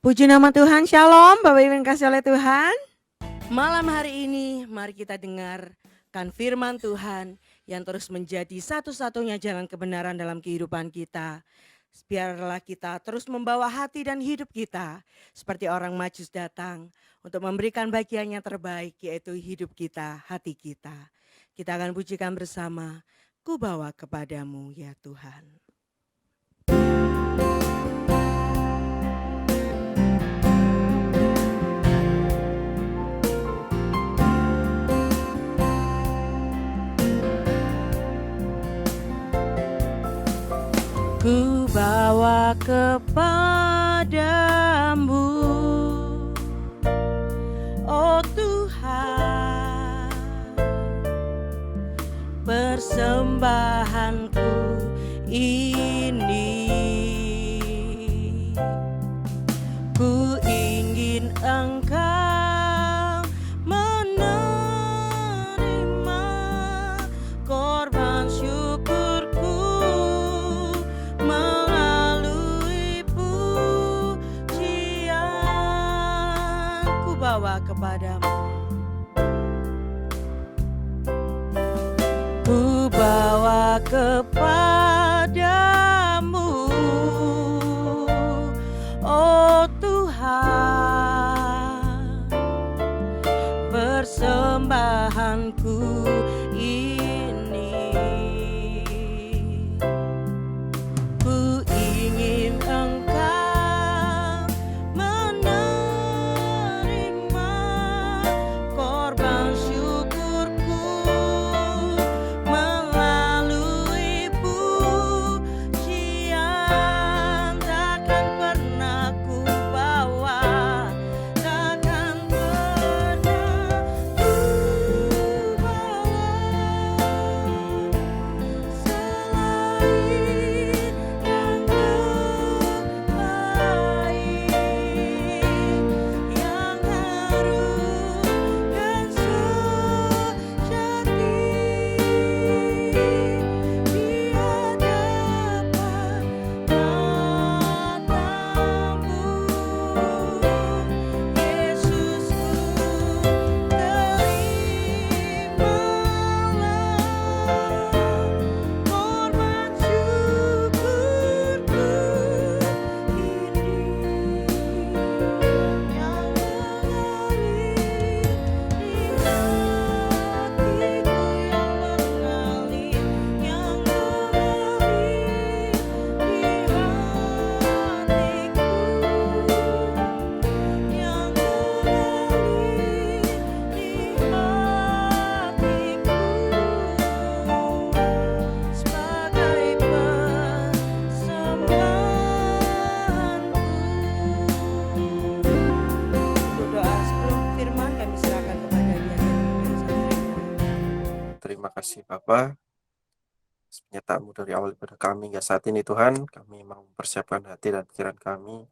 Puji nama Tuhan, Shalom Bapak Ibu yang kasih oleh Tuhan. Malam hari ini mari kita dengarkan firman Tuhan yang terus menjadi satu-satunya jalan kebenaran dalam kehidupan kita. Biarlah kita terus membawa hati dan hidup kita seperti orang Majus datang untuk memberikan bagian yang terbaik, yaitu hidup kita, hati kita. Kita akan pujikan bersama, ku bawa kepadamu ya Tuhan. Ku bawa kepadamu, oh Tuhan, persembahanku ini. Ku ingin Engkau menerima korban syukurku melalui pujian. Ku bawa kepadamu, ku bawa kepadamu, oh Tuhan, persembahanku ini. Ku ingin Engkau menerima korban syukurku melalui pujian. Takkan pernah ku bawa, takkan pernah ku bawa selain yang terbaik, yang harum dan sejati di hadapan matamu. Yesusku, terimalah korban syukurku ini, yang mengalir di hatiku, yang mengalir, yang mengalir di hatiku, yang mengalir di hatiku, sebagai persembahanku. Untuk doa sebelum firman kami serahkan kepada Dia. Terima kasih Bapa, penyertaan-Mu dari awal ibadah kami hingga saat ini Tuhan. Kami mau mempersiapkan hati dan pikiran kami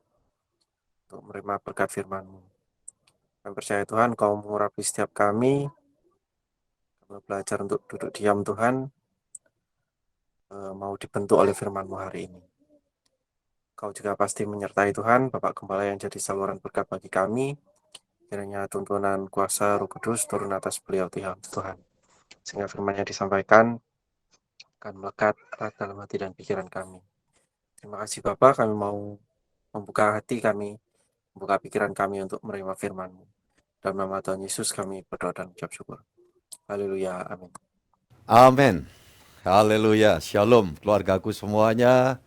untuk menerima berkat firman-Mu. Kami percaya Tuhan, Kau mengurapi setiap kami. Kami belajar untuk duduk diam Tuhan, mau dibentuk oleh firman-Mu hari ini. Kau juga pasti menyertai Tuhan, Bapak Gembala yang jadi saluran berkat bagi kami. Kiranya tuntunan kuasa Roh Kudus turun atas beliau Tuhan. Sehingga firman-Nya disampaikan akan melekat erat dalam hati dan pikiran kami. Terima kasih Bapak, kami mau membuka hati kami, membuka pikiran kami untuk menerima firman-Mu. Dalam nama Tuhan Yesus kami berdoa dan ucap syukur. Haleluya, amin. Amin. Haleluya. Shalom keluargaku semuanya.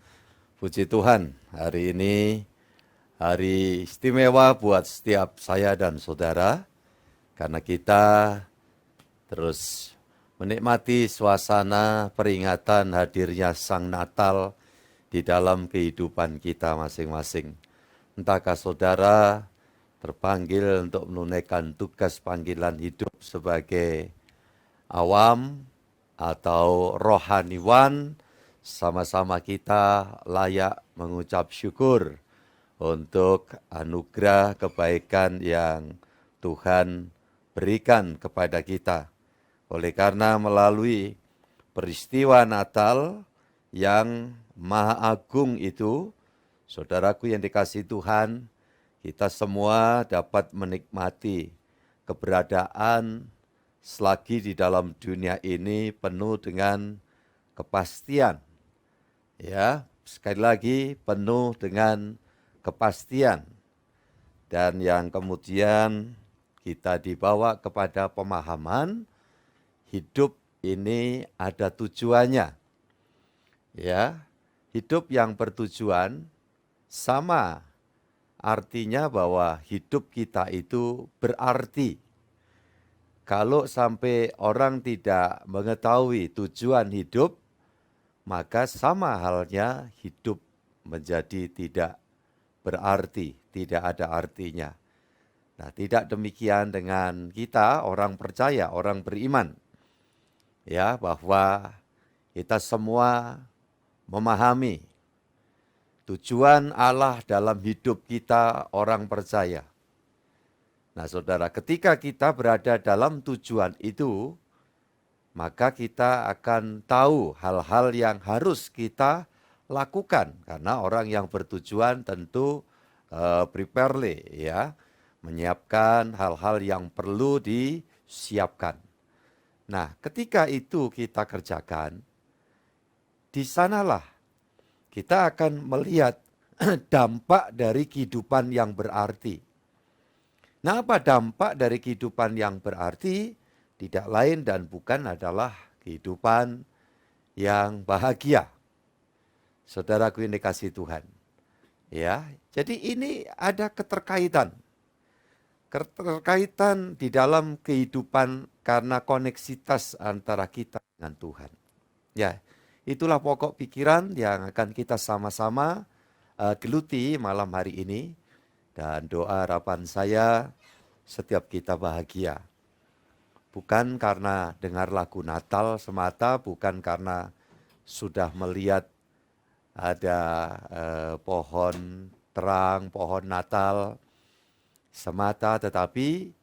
Puji Tuhan, hari ini hari istimewa buat setiap saya dan saudara, karena kita terus menikmati suasana peringatan hadirnya Sang Natal di dalam kehidupan kita masing-masing. Entahkah saudara terpanggil untuk menunaikan tugas panggilan hidup sebagai awam atau rohaniwan, sama-sama kita layak mengucap syukur untuk anugerah kebaikan yang Tuhan berikan kepada kita. Oleh karena melalui peristiwa Natal yang maha agung itu, saudaraku yang dikasihi Tuhan, kita semua dapat menikmati keberadaan selagi di dalam dunia ini penuh dengan kepastian. Ya, sekali lagi penuh dengan kepastian. Dan yang kemudian kita dibawa kepada pemahaman hidup ini ada tujuannya. Ya, hidup yang bertujuan sama artinya bahwa hidup kita itu berarti. Kalau sampai orang tidak mengetahui tujuan hidup, maka sama halnya hidup menjadi tidak berarti, tidak ada artinya. Nah, tidak demikian dengan kita orang percaya, orang beriman. Ya, bahwa kita semua memahami tujuan Allah dalam hidup kita orang percaya. Nah, saudara, ketika kita berada dalam tujuan itu, maka kita akan tahu hal-hal yang harus kita lakukan. Karena orang yang bertujuan tentu prepare, ya, menyiapkan hal-hal yang perlu disiapkan. Nah, ketika itu kita kerjakan, di sanalah kita akan melihat dampak dari kehidupan yang berarti. Nah, apa dampak dari kehidupan yang berarti? Tidak lain dan bukan adalah kehidupan yang bahagia. Saudaraku yang dikasihi Tuhan. Ya, jadi ini ada keterkaitan. Keterkaitan di dalam kehidupan karena koneksitas antara kita dengan Tuhan. Ya, itulah pokok pikiran yang akan kita sama-sama geluti malam hari ini. Dan doa harapan saya setiap kita bahagia. Bukan karena dengar lagu Natal semata, bukan karena sudah melihat ada pohon terang, pohon Natal semata, tetapi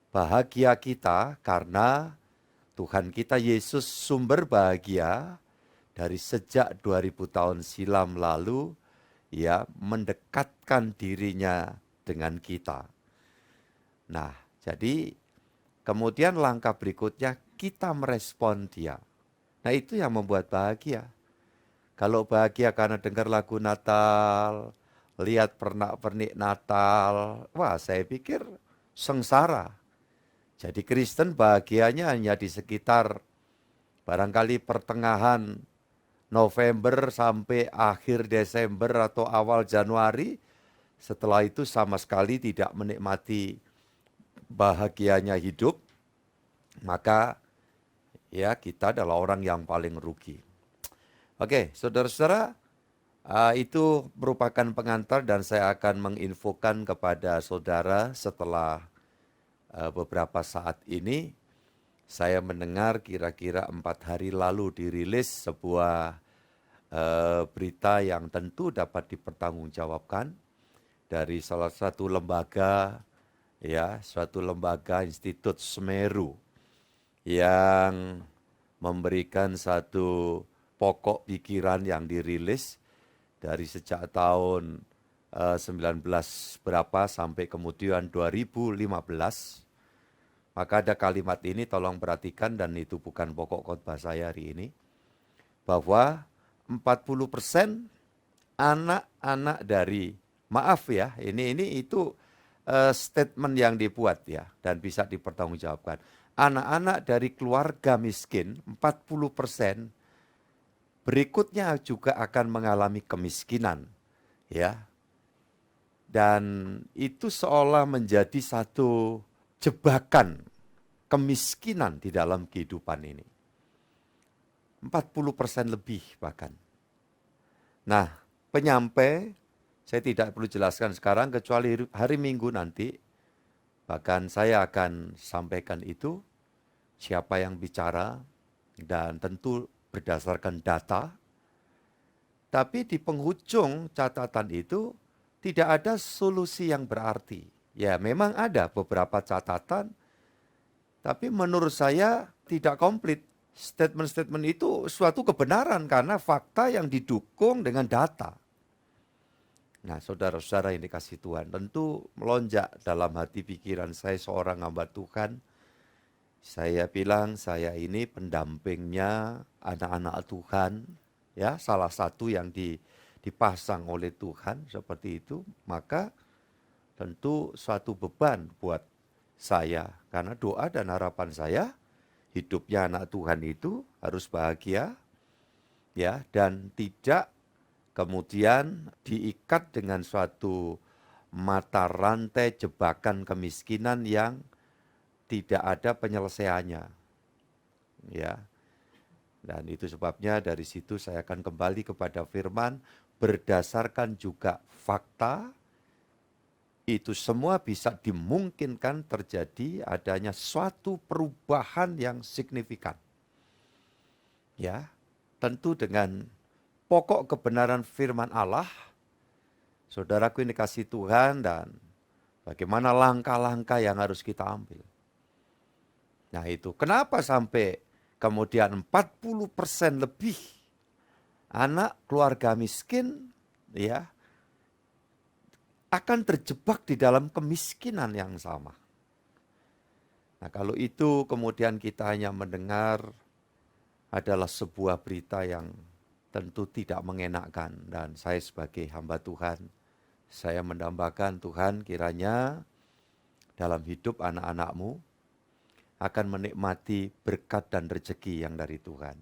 bahagia kita karena Tuhan kita Yesus sumber bahagia dari sejak 2000 tahun silam lalu, ya, mendekatkan dirinya dengan kita. Nah, jadi kemudian langkah berikutnya kita merespon dia. Nah, itu yang membuat bahagia. Kalau bahagia karena dengar lagu Natal, lihat pernak-pernik Natal, wah, saya pikir sengsara. Jadi Kristen bahagianya hanya di sekitar barangkali pertengahan November sampai akhir Desember atau awal Januari. Setelah itu sama sekali tidak menikmati bahagianya hidup, maka ya kita adalah orang yang paling rugi. Oke, saudara-saudara, itu merupakan pengantar dan saya akan menginfokan kepada saudara setelah beberapa saat ini. Saya mendengar kira-kira 4 hari lalu dirilis sebuah berita yang tentu dapat dipertanggungjawabkan dari salah satu lembaga, ya, suatu lembaga Institut Semeru yang memberikan satu pokok pikiran yang dirilis dari sejak tahun 19 berapa sampai kemudian 2015. Maka ada kalimat ini, tolong perhatikan, dan itu bukan pokok khotbah saya hari ini, bahwa 40% anak-anak dari, maaf ya, itu statement yang dibuat ya, dan bisa dipertanggungjawabkan. Anak-anak dari keluarga miskin, 40% berikutnya juga akan mengalami kemiskinan. Ya. Dan itu seolah menjadi satu jebakan kemiskinan di dalam kehidupan ini. 40% lebih bahkan. Nah, penyampai, saya tidak perlu jelaskan sekarang kecuali hari Minggu nanti, bahkan saya akan sampaikan itu, siapa yang bicara, dan tentu berdasarkan data. Tapi di penghujung catatan itu tidak ada solusi yang berarti. Ya, memang ada beberapa catatan, tapi menurut saya tidak komplit. Statement-statement itu suatu kebenaran karena fakta yang didukung dengan data. Nah, saudara-saudara yang dikasih Tuhan, tentu melonjak dalam hati pikiran saya seorang hamba Tuhan. Saya bilang saya ini pendampingnya anak-anak Tuhan, ya salah satu yang dipasang oleh Tuhan seperti itu. Maka tentu suatu beban buat saya, karena doa dan harapan saya hidupnya anak Tuhan itu harus bahagia, ya, dan tidak kemudian diikat dengan suatu mata rantai jebakan kemiskinan yang tidak ada penyelesaiannya. Ya. Dan itu sebabnya dari situ saya akan kembali kepada firman berdasarkan juga fakta. Itu semua bisa dimungkinkan terjadi adanya suatu perubahan yang signifikan. Ya, tentu dengan pokok kebenaran firman Allah, saudaraku ini kasih Tuhan, dan bagaimana langkah-langkah yang harus kita ambil. Nah itu, kenapa sampai kemudian 40% lebih anak keluarga miskin, ya, akan terjebak di dalam kemiskinan yang sama. Nah kalau itu kemudian kita hanya mendengar adalah sebuah berita yang tentu tidak mengenakkan. Dan saya sebagai hamba Tuhan, saya mendambakan Tuhan kiranya dalam hidup anak-anak-Mu akan menikmati berkat dan rezeki yang dari Tuhan.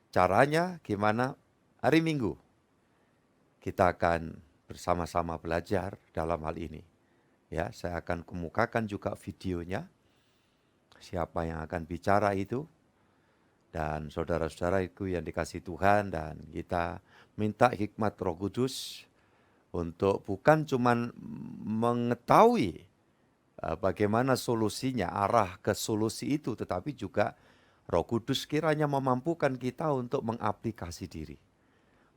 Caranya gimana? Hari Minggu kita akan bersama-sama belajar dalam hal ini. Ya, saya akan kemukakan juga videonya. Siapa yang akan bicara itu. Dan saudara-saudara itu yang dikasih Tuhan, dan kita minta hikmat Roh Kudus untuk bukan cuman mengetahui bagaimana solusinya, arah ke solusi itu, tetapi juga Roh Kudus kiranya memampukan kita untuk mengaplikasi diri.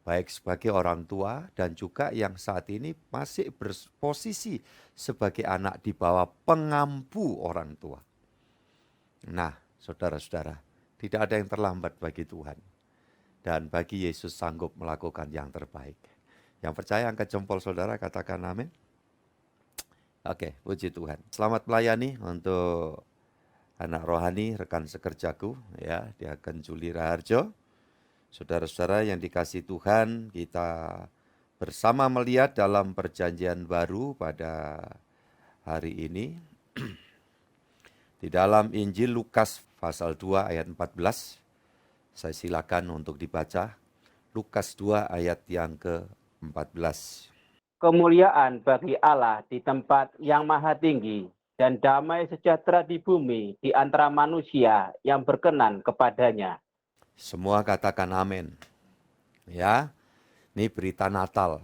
Baik sebagai orang tua dan juga yang saat ini masih berposisi sebagai anak di bawah pengampu orang tua. Nah, saudara-saudara, tidak ada yang terlambat bagi Tuhan. Dan bagi Yesus sanggup melakukan yang terbaik. Yang percaya angkat jempol saudara, katakan amin. Oke, puji Tuhan. Selamat melayani untuk anak rohani, rekan sekerjaku, ya, Diaken Juli Raharjo. Saudara-saudara yang dikasih Tuhan, kita bersama melihat dalam perjanjian baru pada hari ini. Di dalam Injil Lukas pasal 2 ayat 14, saya silakan untuk dibaca. Lukas 2 ayat yang ke-14. Kemuliaan bagi Allah di tempat yang maha tinggi, dan damai sejahtera di bumi di antara manusia yang berkenan kepadanya. Semua katakan amin. Ya, ini berita Natal.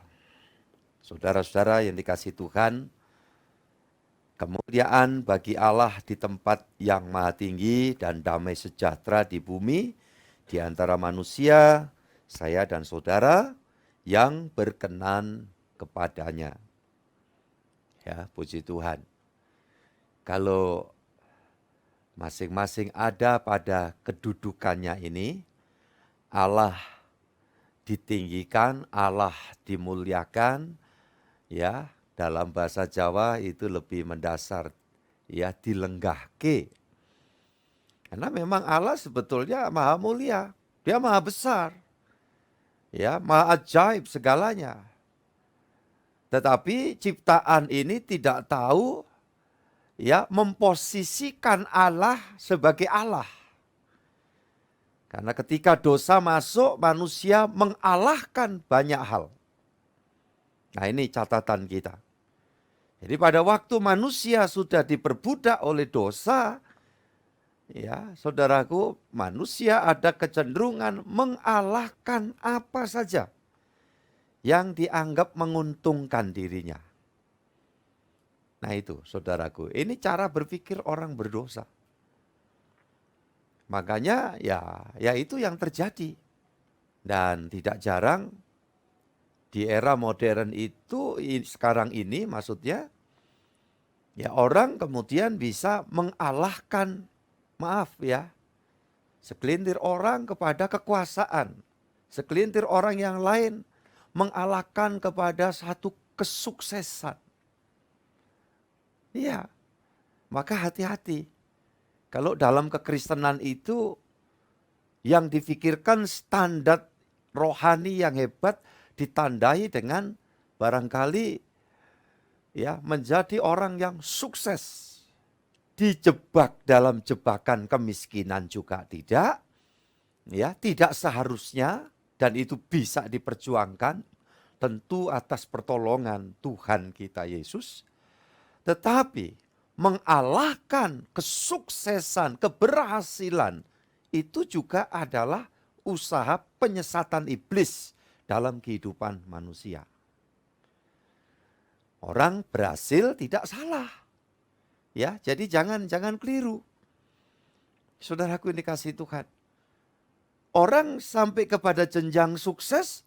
Saudara-saudara yang dikasih Tuhan, kemuliaan bagi Allah di tempat yang maha tinggi dan damai sejahtera di bumi di antara manusia, saya dan saudara yang berkenan kepadanya. Ya, puji Tuhan. Kalau masing-masing ada pada kedudukannya ini, Allah ditinggikan, Allah dimuliakan, ya, dalam bahasa Jawa itu lebih mendasar, ya, dilenggahke. Karena memang Allah sebetulnya maha mulia, dia maha besar, ya, maha ajaib segalanya. Tetapi ciptaan ini tidak tahu, ya, memposisikan Allah sebagai Allah. Karena ketika dosa masuk, manusia mengalahkan banyak hal. Nah, ini catatan kita. Jadi pada waktu manusia sudah diperbudak oleh dosa, ya, saudaraku, manusia ada kecenderungan mengalahkan apa saja yang dianggap menguntungkan dirinya. Nah itu, saudaraku, ini cara berpikir orang berdosa. Makanya ya itu yang terjadi. Dan tidak jarang di era modern itu sekarang ini maksudnya, ya, orang kemudian bisa mengalahkan, maaf ya, segelintir orang kepada kekuasaan. Segelintir orang yang lain mengalahkan kepada satu kesuksesan. Iya, maka hati-hati. Kalau dalam kekristenan itu yang difikirkan standar rohani yang hebat ditandai dengan barangkali ya menjadi orang yang sukses. Dijebak dalam jebakan kemiskinan juga tidak. Ya, tidak seharusnya dan itu bisa diperjuangkan tentu atas pertolongan Tuhan kita Yesus. Tetapi mengalahkan kesuksesan, keberhasilan itu juga adalah usaha penyesatan iblis dalam kehidupan manusia. Orang berhasil tidak salah. Ya, jadi jangan keliru. Saudaraku yang dikasihi Tuhan. Orang sampai kepada jenjang sukses,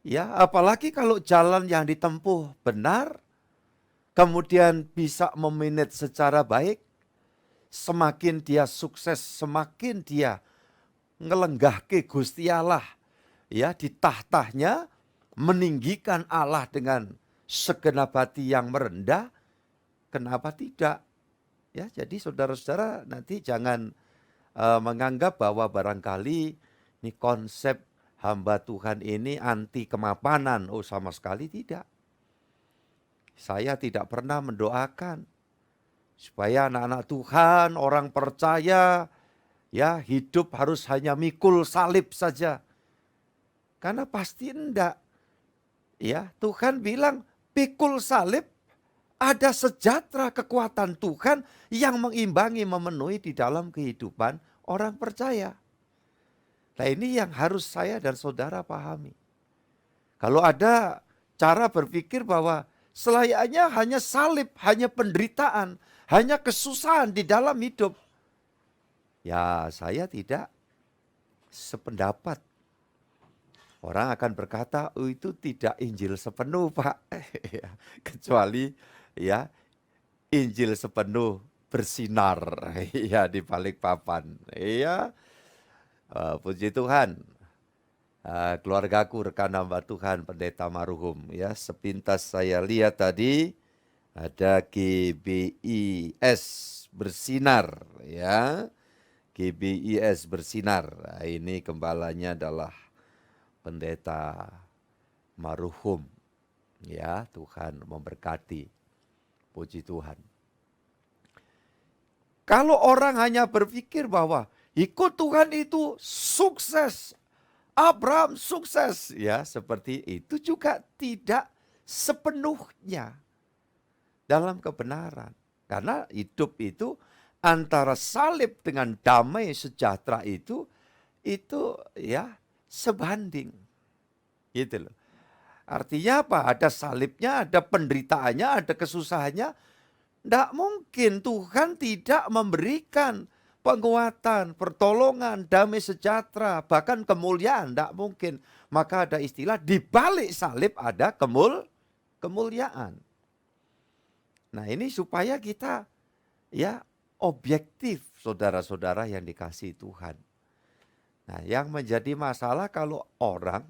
ya apalagi kalau jalan yang ditempuh benar, kemudian bisa memanage secara baik, semakin dia sukses, semakin dia ngelenggahke Gusti Allah, ya di tahtanya, meninggikan Allah dengan segenap hati yang merendah, kenapa tidak? Ya, jadi saudara-saudara nanti jangan menganggap bahwa barangkali ini konsep hamba Tuhan ini anti kemapanan. Oh, sama sekali tidak. Saya tidak pernah mendoakan supaya anak-anak Tuhan, orang percaya, ya hidup harus hanya mikul salib saja. Karena pasti enggak. Ya, Tuhan bilang pikul salib, ada sejahtera kekuatan Tuhan yang mengimbangi, memenuhi di dalam kehidupan orang percaya. Nah ini yang harus saya dan saudara pahami. Kalau ada cara berpikir bahwa selayaknya hanya salib, hanya penderitaan, hanya kesusahan di dalam hidup. Ya saya tidak sependapat. Orang akan berkata, oh itu tidak Injil sepenuh Pak. Kecuali ya Injil sepenuh bersinar ya di balik papan. Iya. Puji Tuhan. Keluargaku rekan hamba Tuhan Pendeta Maruhum ya, sepintas saya lihat tadi ada GBIS bersinar ya. GBIS bersinar. Nah, ini gembalanya adalah Pendeta Maruhum. Ya, Tuhan memberkati. Puji Tuhan. Kalau orang hanya berpikir bahwa ikut Tuhan itu sukses, Abraham sukses, ya seperti itu juga tidak sepenuhnya dalam kebenaran. Karena hidup itu antara salib dengan damai sejahtera itu ya sebanding. Gitu loh. Artinya apa? Ada salibnya, ada penderitaannya, ada kesusahannya. Tidak mungkin Tuhan tidak memberikan penguatan, pertolongan, damai sejahtera, bahkan kemuliaan. Tidak mungkin. Maka ada istilah di balik salib ada kemuliaan. Nah ini supaya kita ya objektif saudara-saudara yang dikasihi Tuhan. Nah yang menjadi masalah kalau orang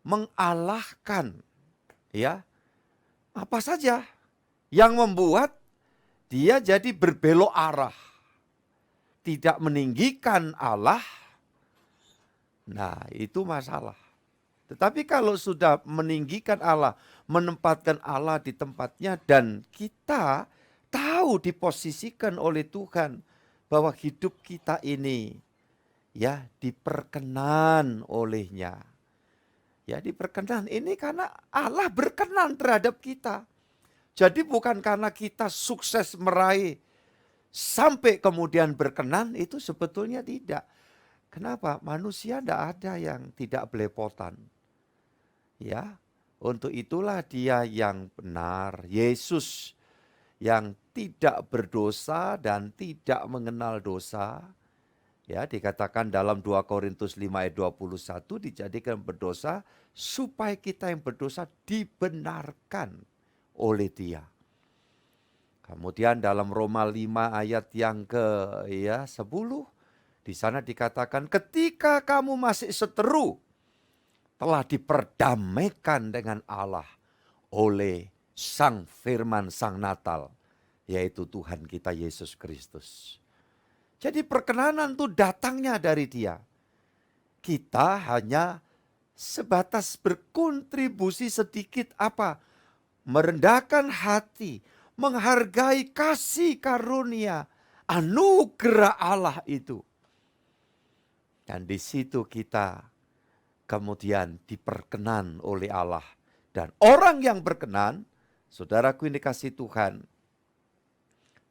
mengalahkan ya apa saja yang membuat dia jadi berbelok arah, tidak meninggikan Allah. Nah itu masalah. Tetapi kalau sudah meninggikan Allah, menempatkan Allah di tempatnya dan kita tahu diposisikan oleh Tuhan bahwa hidup kita ini ya diperkenan olehnya. Ya diperkenan ini karena Allah berkenan terhadap kita. Jadi bukan karena kita sukses meraih sampai kemudian berkenan, itu sebetulnya tidak. Kenapa? Manusia tidak ada yang tidak belepotan. Ya, untuk itulah dia yang benar, Yesus yang tidak berdosa dan tidak mengenal dosa. Ya, dikatakan dalam 2 Korintus 5 ayat 21 dijadikan berdosa supaya kita yang berdosa dibenarkan oleh Dia. Kemudian dalam Roma 5 ayat yang ke-10 di sana dikatakan ketika kamu masih seteru telah diperdamaikan dengan Allah oleh Sang Firman, Sang Natal, yaitu Tuhan kita Yesus Kristus. Jadi perkenanan itu datangnya dari Dia. Kita hanya sebatas berkontribusi sedikit apa? Merendahkan hati, menghargai kasih karunia, anugerah Allah itu. Dan di situ kita kemudian diperkenan oleh Allah. Dan orang yang berkenan, saudaraku yang dikasihi Tuhan,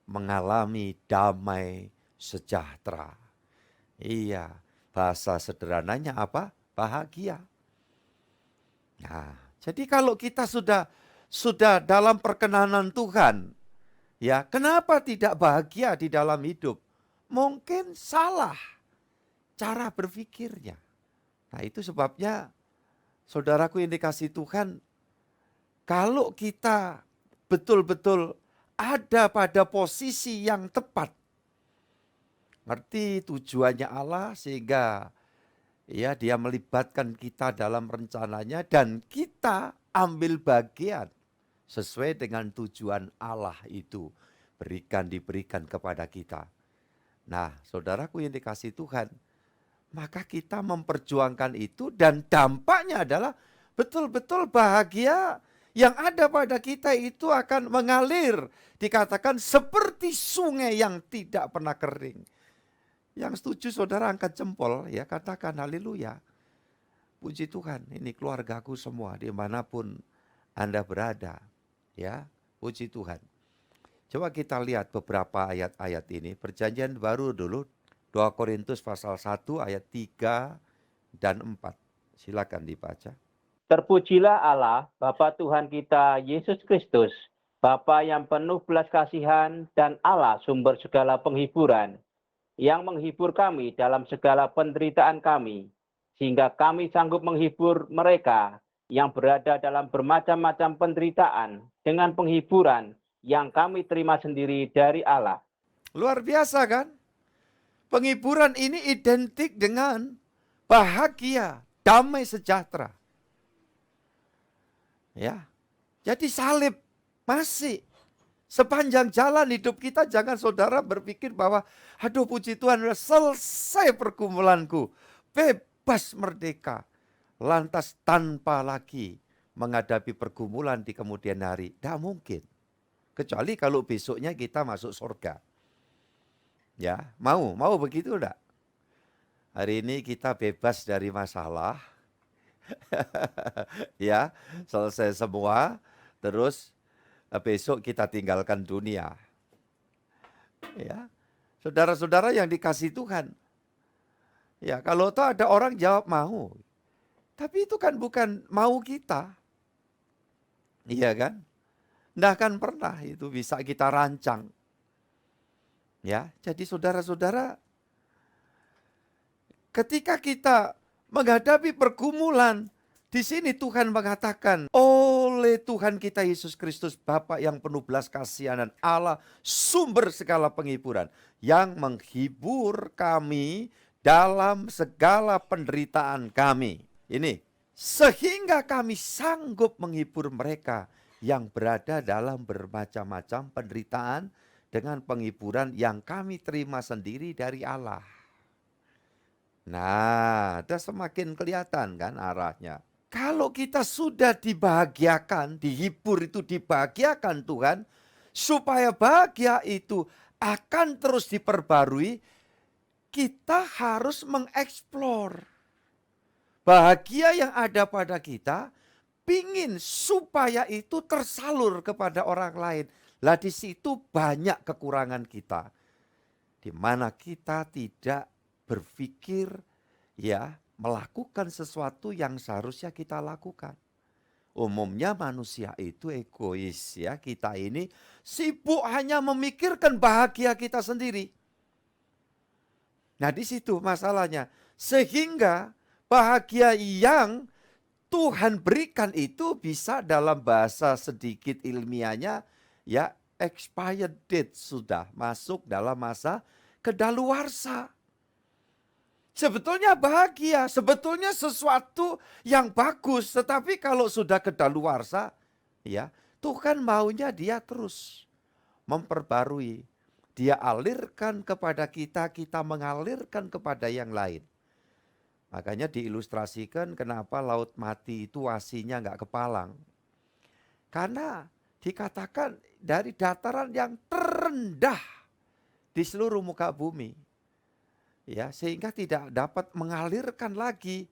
mengalami damai sejahtera. Iya, bahasa sederhananya apa? Bahagia. Nah, jadi kalau kita sudah dalam perkenanan Tuhan, ya, kenapa tidak bahagia di dalam hidup? Mungkin salah cara berpikirnya. Nah, itu sebabnya saudaraku yang dikasihi Tuhan, kalau kita betul-betul ada pada posisi yang tepat, ngerti tujuannya Allah sehingga ya Dia melibatkan kita dalam rencananya dan kita ambil bagian sesuai dengan tujuan Allah itu diberikan kepada kita. Nah, saudaraku yang dikasihi Tuhan, maka kita memperjuangkan itu dan dampaknya adalah betul-betul bahagia yang ada pada kita itu akan mengalir. Dikatakan seperti sungai yang tidak pernah kering. Yang setuju saudara angkat jempol, ya katakan haleluya. Puji Tuhan, ini keluargaku semua dimanapun Anda berada. Ya, puji Tuhan. Coba kita lihat beberapa ayat-ayat ini. Perjanjian baru dulu, 2 Korintus pasal 1 ayat 3 dan 4. Silakan dibaca. Terpujilah Allah, Bapa Tuhan kita Yesus Kristus, Bapa yang penuh belas kasihan dan Allah sumber segala penghiburan, yang menghibur kami dalam segala penderitaan kami, sehingga kami sanggup menghibur mereka yang berada dalam bermacam-macam penderitaan dengan penghiburan yang kami terima sendiri dari Allah. Luar biasa kan? Penghiburan ini identik dengan bahagia, damai sejahtera. Ya. Jadi salib masih sepanjang jalan hidup kita, jangan saudara berpikir bahwa aduh puji Tuhan sudah selesai pergumulanku, bebas merdeka, lantas tanpa lagi menghadapi pergumulan di kemudian hari. Tidak mungkin. Kecuali kalau besoknya kita masuk surga. Ya, mau begitu enggak? Hari ini kita bebas dari masalah. Ya, selesai semua, terus besok kita tinggalkan dunia. Ya, saudara-saudara yang dikasihi Tuhan. Ya, kalau toh ada orang jawab mau. Tapi itu kan bukan mau kita. Iya kan? Nah kan pernah itu bisa kita rancang. Ya, jadi saudara-saudara, ketika kita menghadapi pergumulan, di sini Tuhan mengatakan, oleh Tuhan kita Yesus Kristus, Bapa yang penuh belas kasihan dan Allah sumber segala penghiburan, yang menghibur kami dalam segala penderitaan kami. Ini, sehingga kami sanggup menghibur mereka yang berada dalam bermacam-macam penderitaan dengan penghiburan yang kami terima sendiri dari Allah. Nah, udah semakin kelihatan kan arahnya. Kalau kita sudah dibahagiakan, dihibur itu dibahagiakan Tuhan, supaya bahagia itu akan terus diperbarui, kita harus mengeksplor. Bahagia yang ada pada kita, pingin supaya itu tersalur kepada orang lain. Lah di situ banyak kekurangan kita. Di mana kita tidak berpikir ya melakukan sesuatu yang seharusnya kita lakukan. Umumnya manusia itu egois ya, kita ini sibuk hanya memikirkan bahagia kita sendiri. Nah di situ masalahnya, sehingga bahagia yang Tuhan berikan itu bisa dalam bahasa sedikit ilmiahnya ya expired date, sudah masuk dalam masa kedaluarsa. Sebetulnya bahagia, sebetulnya sesuatu yang bagus, tetapi kalau sudah kedaluarsa, ya, Tuhan maunya dia terus memperbarui. Dia alirkan kepada kita, kita mengalirkan kepada yang lain. Makanya diilustrasikan kenapa laut mati itu asinya nggak kepalang. Karena dikatakan dari dataran yang terendah di seluruh muka bumi. Ya, sehingga tidak dapat mengalirkan lagi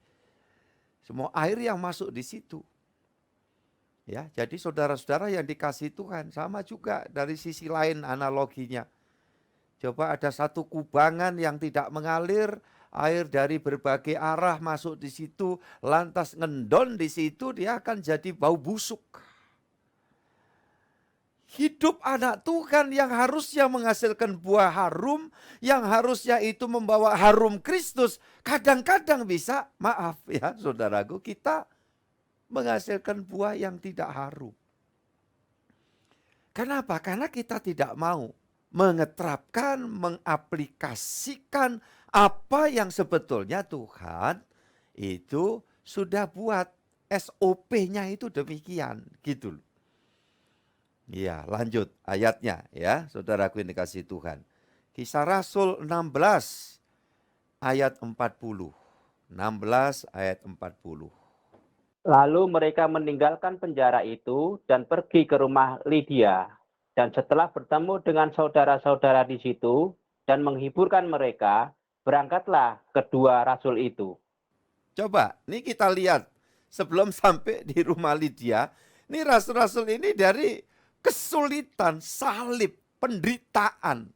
semua air yang masuk di situ. Ya, jadi saudara-saudara yang dikasihi Tuhan, sama juga dari sisi lain analoginya. Coba ada satu kubangan yang tidak mengalir, air dari berbagai arah masuk di situ, lantas ngendon di situ, dia akan jadi bau busuk. Hidup anak Tuhan yang harusnya menghasilkan buah harum, yang harusnya itu membawa harum Kristus, kadang-kadang bisa, maaf ya saudaraku, kita menghasilkan buah yang tidak harum. Kenapa? Karena kita tidak mau mengeterapkan, mengaplikasikan apa yang sebetulnya Tuhan itu sudah buat. SOP-nya itu demikian, gitu loh. Ya, lanjut ayatnya ya, saudaraku yang dikasihi Tuhan. Kisah Rasul 16 ayat 40. 16 ayat 40. Lalu mereka meninggalkan penjara itu dan pergi ke rumah Lydia. Dan setelah bertemu dengan saudara-saudara di situ dan menghiburkan mereka, berangkatlah kedua rasul itu. Coba, ini kita lihat sebelum sampai di rumah Lydia, ini rasul-rasul ini dari kesulitan, salib, penderitaan.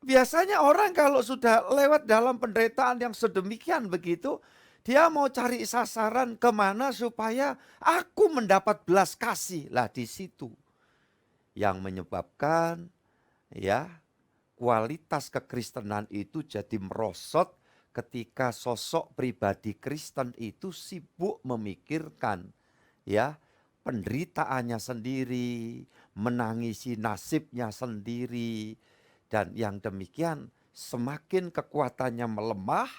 Biasanya orang kalau sudah lewat dalam penderitaan yang sedemikian begitu, dia mau cari sasaran kemana supaya aku mendapat belas kasih. Lah di situ yang menyebabkan ya kualitas kekristenan itu jadi merosot ketika sosok pribadi Kristen itu sibuk memikirkan ya penderitaannya sendiri, menangisi nasibnya sendiri, dan yang demikian semakin kekuatannya melemah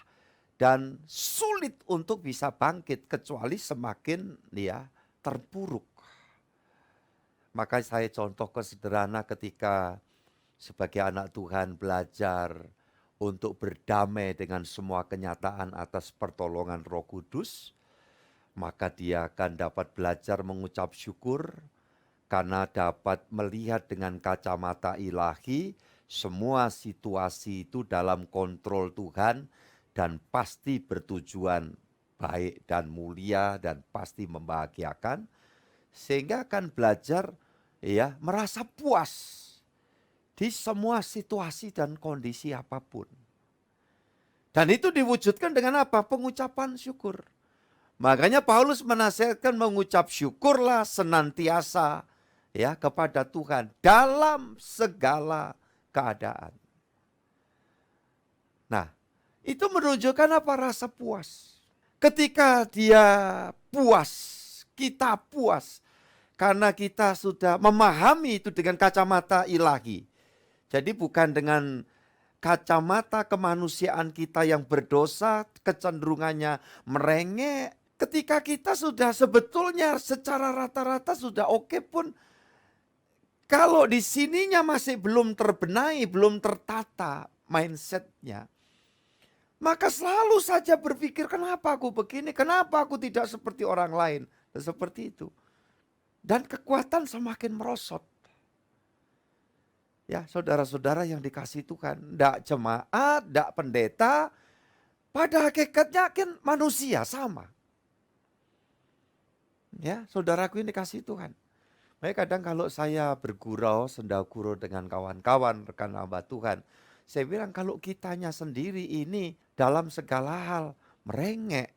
dan sulit untuk bisa bangkit kecuali semakin ya terpuruk. Maka saya contoh sederhana ketika sebagai anak Tuhan belajar untuk berdamai dengan semua kenyataan atas pertolongan Roh Kudus, maka dia akan dapat belajar mengucap syukur karena dapat melihat dengan kacamata ilahi semua situasi itu dalam kontrol Tuhan dan pasti bertujuan baik dan mulia dan pasti membahagiakan, sehingga akan belajar ya merasa puas di semua situasi dan kondisi apapun. Dan itu diwujudkan dengan apa? Pengucapan syukur. Makanya Paulus menasihatkan mengucap syukurlah senantiasa ya kepada Tuhan dalam segala keadaan. Nah, itu menunjukkan apa? Rasa puas. Ketika dia puas, kita puas karena kita sudah memahami itu dengan kacamata ilahi. Jadi bukan dengan kacamata kemanusiaan kita yang berdosa, kecenderungannya merengek. Ketika kita sudah sebetulnya secara rata-rata sudah oke pun, kalau di sininya masih belum terbenahi, belum tertata mindsetnya, maka selalu saja berpikir kenapa aku begini, kenapa aku tidak seperti orang lain. Seperti itu. Dan kekuatan semakin merosot. Ya, saudara-saudara yang dikasihi Tuhan, tidak jemaat, tidak pendeta, pada hakikatnya kan manusia sama. Ya, saudaraku ini dikasihi Tuhan. Makanya kadang kalau saya bergurau, sendagurau dengan kawan-kawan, rekan hamba Tuhan, saya bilang kalau kitanya sendiri ini dalam segala hal merengek,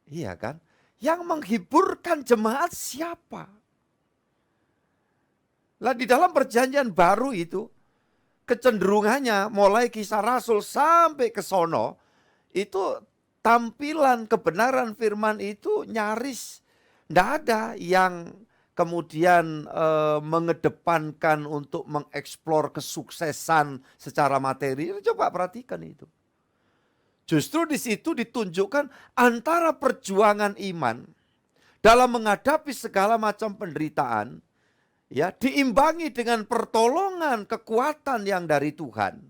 iya kan? Yang menghiburkan jemaat siapa? Lah di dalam perjanjian baru itu, kecenderungannya mulai Kisah Rasul sampai ke sono, itu tampilan kebenaran firman itu nyaris tidak ada yang kemudian mengedepankan untuk mengeksplor kesuksesan secara materi. Coba perhatikan itu. Justru di situ ditunjukkan antara perjuangan iman dalam menghadapi segala macam penderitaan ya, diimbangi dengan pertolongan, kekuatan yang dari Tuhan.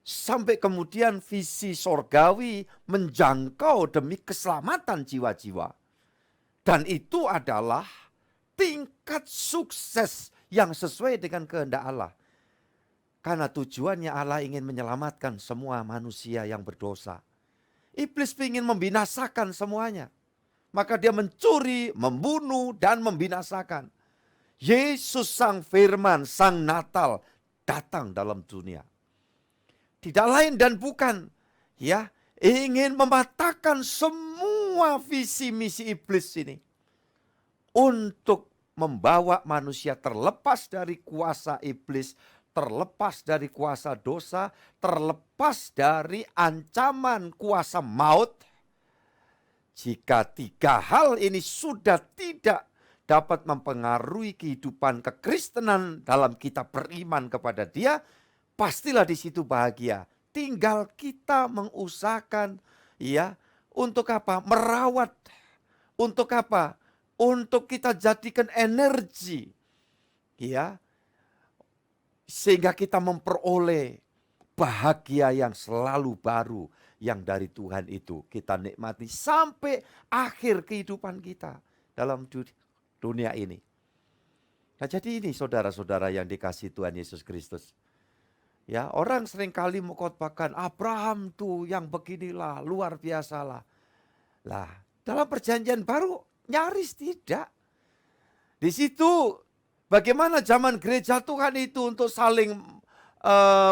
Sampai kemudian visi sorgawi menjangkau demi keselamatan jiwa-jiwa. Dan itu adalah tingkat sukses yang sesuai dengan kehendak Allah. Karena tujuannya Allah ingin menyelamatkan semua manusia yang berdosa. Iblis ingin membinasakan semuanya. Maka dia mencuri, membunuh, dan membinasakan. Yesus Sang Firman, Sang Natal datang dalam dunia. Tidak lain dan bukan, ya, ingin mematahkan semua visi misi iblis ini. Untuk membawa manusia terlepas dari kuasa iblis, terlepas dari kuasa dosa, terlepas dari ancaman kuasa maut. Jika tiga hal ini sudah tidak dapat mempengaruhi kehidupan kekristenan dalam kita beriman kepada Dia, pastilah di situ bahagia. Tinggal kita mengusahakan, ya, untuk apa? Merawat. Untuk apa? Untuk kita jadikan energi, ya, sehingga kita memperoleh bahagia yang selalu baru yang dari Tuhan itu kita nikmati sampai akhir kehidupan kita dalam dunia ini. Nah, jadi ini saudara-saudara yang dikasihi Tuhan Yesus Kristus. Ya, orang seringkali mengkhotbahkan Abraham tuh yang beginilah, luar biasalah. Lah, dalam perjanjian baru nyaris tidak. Di situ bagaimana zaman gereja Tuhan itu untuk saling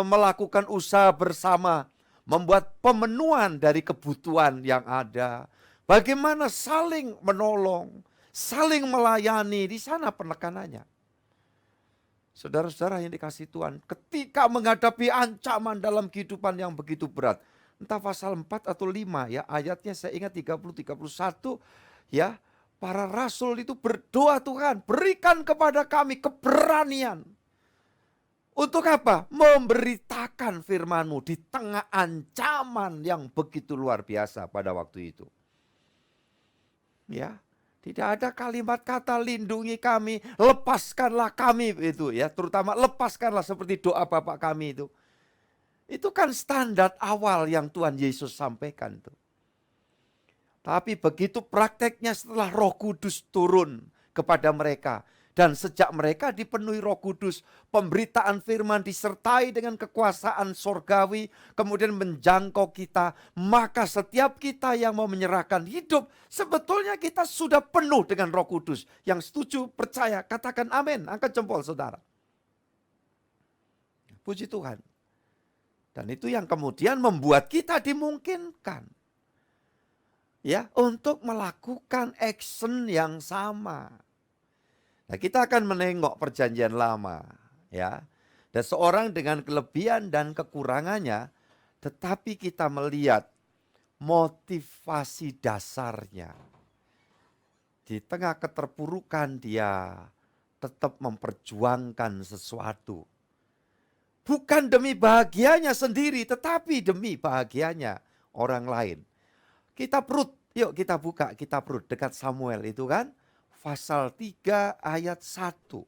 melakukan usaha bersama, membuat pemenuhan dari kebutuhan yang ada. Bagaimana saling menolong, saling melayani, di sana penekanannya. Saudara-saudara yang dikasihi Tuhan, ketika menghadapi ancaman dalam kehidupan yang begitu berat, entah pasal 4 atau 5 ya, ayatnya saya ingat 30-31 ya, para rasul itu berdoa, Tuhan berikan kepada kami keberanian. Untuk apa? Memberitakan firman-Mu di tengah ancaman yang begitu luar biasa pada waktu itu. Ya. Tidak ada kalimat kata lindungi kami, lepaskanlah kami itu ya, terutama lepaskanlah seperti doa Bapak kami itu. Itu kan standar awal yang Tuhan Yesus sampaikan tuh. Tapi begitu prakteknya setelah Roh Kudus turun kepada mereka. Dan sejak mereka dipenuhi Roh Kudus, pemberitaan firman disertai dengan kekuasaan sorgawi, kemudian menjangkau kita, maka setiap kita yang mau menyerahkan hidup, sebetulnya kita sudah penuh dengan Roh Kudus. Yang setuju, percaya, katakan amin, angkat jempol saudara. Puji Tuhan. Dan itu yang kemudian membuat kita dimungkinkan, ya, untuk melakukan action yang sama. Nah, kita akan menengok perjanjian lama, ya. Dan seorang dengan kelebihan dan kekurangannya, tetapi kita melihat motivasi dasarnya. Di tengah keterpurukan dia tetap memperjuangkan sesuatu. Bukan demi bahagianya sendiri, tetapi demi bahagianya orang lain. Kitab Rut, yuk kita buka kitab Rut dekat Samuel itu kan. Pasal 3 ayat 1.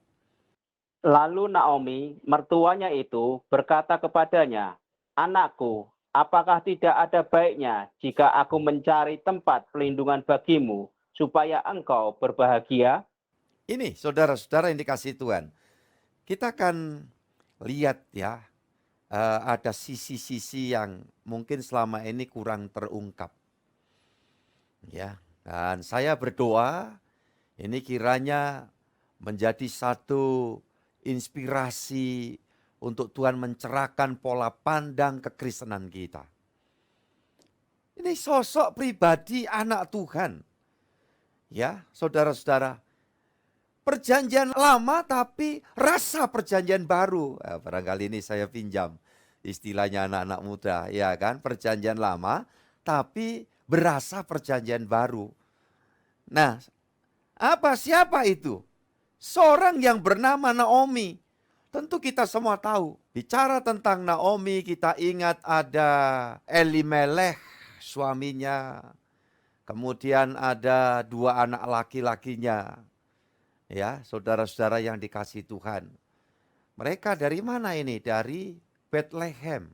Lalu Naomi, mertuanya itu, berkata kepadanya, "Anakku, apakah tidak ada baiknya jika aku mencari tempat pelindungan bagimu, supaya engkau berbahagia?" Ini saudara-saudara yang dikasihi Tuhan. Kita akan lihat ya, ada sisi-sisi yang mungkin selama ini kurang terungkap. Ya, dan saya berdoa ini kiranya menjadi satu inspirasi untuk Tuhan mencerahkan pola pandang kekristenan kita. Ini sosok pribadi anak Tuhan. Ya, saudara-saudara. Perjanjian lama tapi rasa perjanjian baru. Barangkali ini saya pinjam istilahnya anak-anak muda. Ya kan, perjanjian lama tapi berasa perjanjian baru. Nah, siapa itu? Seorang yang bernama Naomi. Tentu kita semua tahu. Bicara tentang Naomi, kita ingat ada Elimelech, suaminya. Kemudian ada 2 anak laki-lakinya. Ya, saudara-saudara yang dikasihi Tuhan. Mereka dari mana ini? Dari Bethlehem,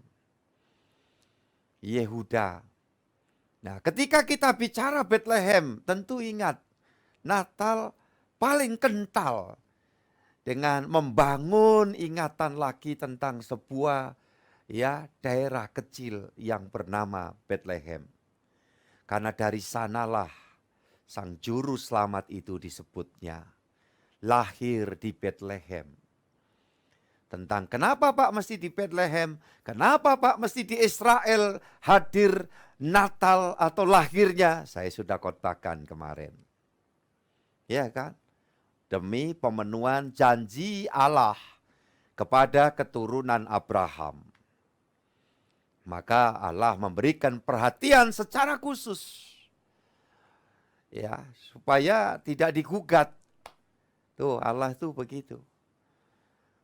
Yehuda. Nah, ketika kita bicara Bethlehem, tentu ingat Natal paling kental dengan membangun ingatan lagi tentang sebuah daerah kecil yang bernama Bethlehem. Karena dari sanalah Sang Juru Selamat itu disebutnya lahir di Bethlehem. Tentang kenapa Pak mesti di Bethlehem, kenapa Pak mesti di Israel hadir Natal atau lahirnya, saya sudah khotbahkan kemarin. Ya kan? Demi pemenuhan janji Allah kepada keturunan Abraham. Maka Allah memberikan perhatian secara khusus. Ya, supaya tidak digugat. Tuh, Allah itu begitu.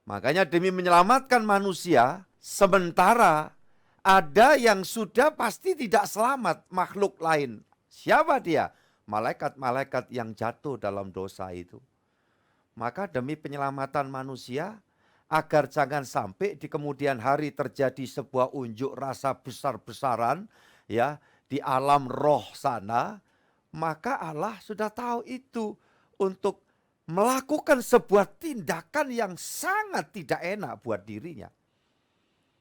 Makanya demi menyelamatkan manusia, sementara ada yang sudah pasti tidak selamat, makhluk lain. Siapa dia? Malaikat-malaikat yang jatuh dalam dosa itu. Maka demi penyelamatan manusia, agar jangan sampai di kemudian hari terjadi sebuah unjuk rasa besar-besaran ya di alam roh sana, maka Allah sudah tahu itu untuk melakukan sebuah tindakan yang sangat tidak enak buat dirinya.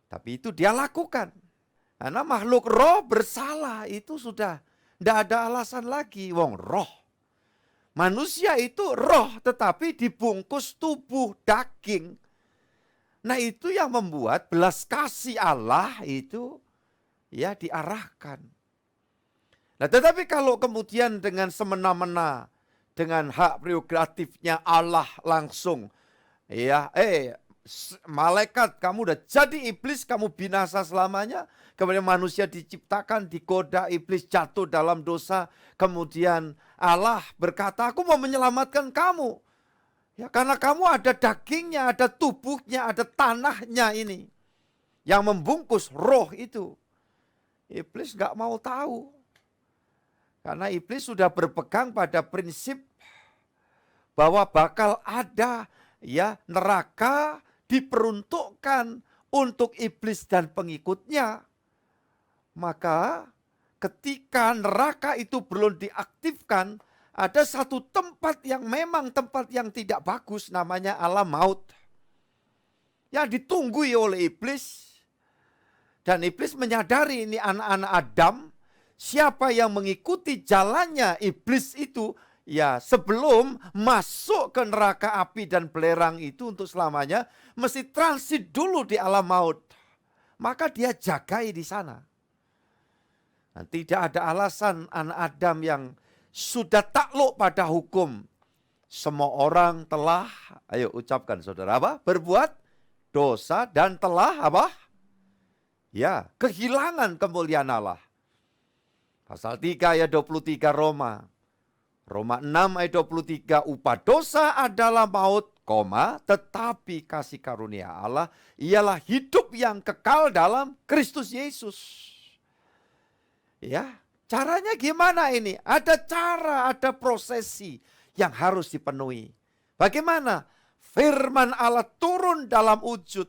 Tapi itu dia lakukan. Karena makhluk roh bersalah itu sudah tidak ada alasan lagi. Wong roh. Manusia itu roh tetapi dibungkus tubuh daging. Nah itu yang membuat belas kasih Allah itu ya diarahkan. Nah tetapi kalau kemudian dengan semena-mena, dengan hak prerogatifnya Allah langsung, malaikat kamu udah jadi iblis, kamu binasa selamanya. Kemudian manusia diciptakan, digoda, iblis jatuh dalam dosa. Kemudian Allah berkata, aku mau menyelamatkan kamu. Ya, karena kamu ada dagingnya, ada tubuhnya, ada tanahnya ini. Yang membungkus roh itu. Iblis gak mau tahu. Karena iblis sudah berpegang pada prinsip bahwa bakal ada neraka diperuntukkan untuk iblis dan pengikutnya. Maka ketika neraka itu belum diaktifkan, ada satu tempat yang memang tempat yang tidak bagus, namanya alam maut. Yang ditunggui oleh iblis. Dan iblis menyadari ini anak-anak Adam, siapa yang mengikuti jalannya iblis itu, ya sebelum masuk ke neraka api dan belerang itu untuk selamanya, mesti transit dulu di alam maut. Maka dia jagai di sana. Dan tidak ada alasan anak Adam yang sudah takluk pada hukum. Semua orang telah, ayo ucapkan saudara apa? Berbuat dosa dan telah apa? Ya, kehilangan kemuliaan Allah. Pasal 3 ayat 23 Roma. Roma 6 ayat 23, upah dosa adalah maut, tetapi kasih karunia Allah ialah hidup yang kekal dalam Kristus Yesus. Ya, caranya gimana ini? Ada cara, ada prosesi yang harus dipenuhi. Bagaimana? Firman Allah turun dalam wujud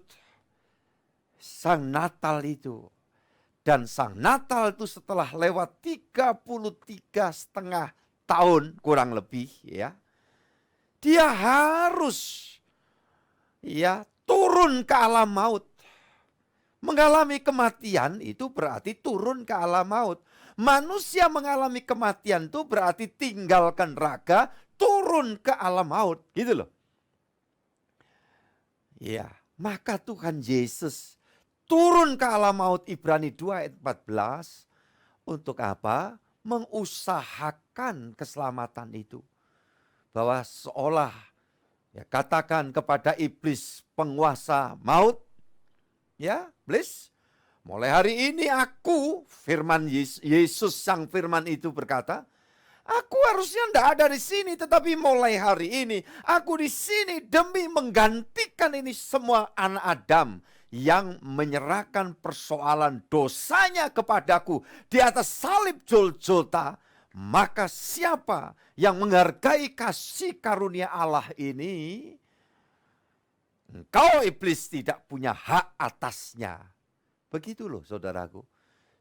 Sang Natal itu. Dan Sang Natal itu setelah lewat 33,5 tahun kurang lebih ya. Dia harus turun ke alam maut. Mengalami kematian itu berarti turun ke alam maut. Manusia mengalami kematian itu berarti tinggalkan raga, turun ke alam maut. Gitu loh. Ya, maka Tuhan Yesus turun ke alam maut, Ibrani 2 ayat 14. Untuk apa? Mengusahakan keselamatan itu. Bahwa seolah katakan kepada iblis penguasa maut, ya, iblis, mulai hari ini aku, firman Yesus sang firman itu berkata, aku harusnya tidak ada di sini, tetapi mulai hari ini aku di sini demi menggantikan ini semua anak Adam yang menyerahkan persoalan dosanya kepadaku di atas salib Golgota. Maka siapa yang menghargai kasih karunia Allah ini, engkau iblis tidak punya hak atasnya. Begitu loh saudaraku.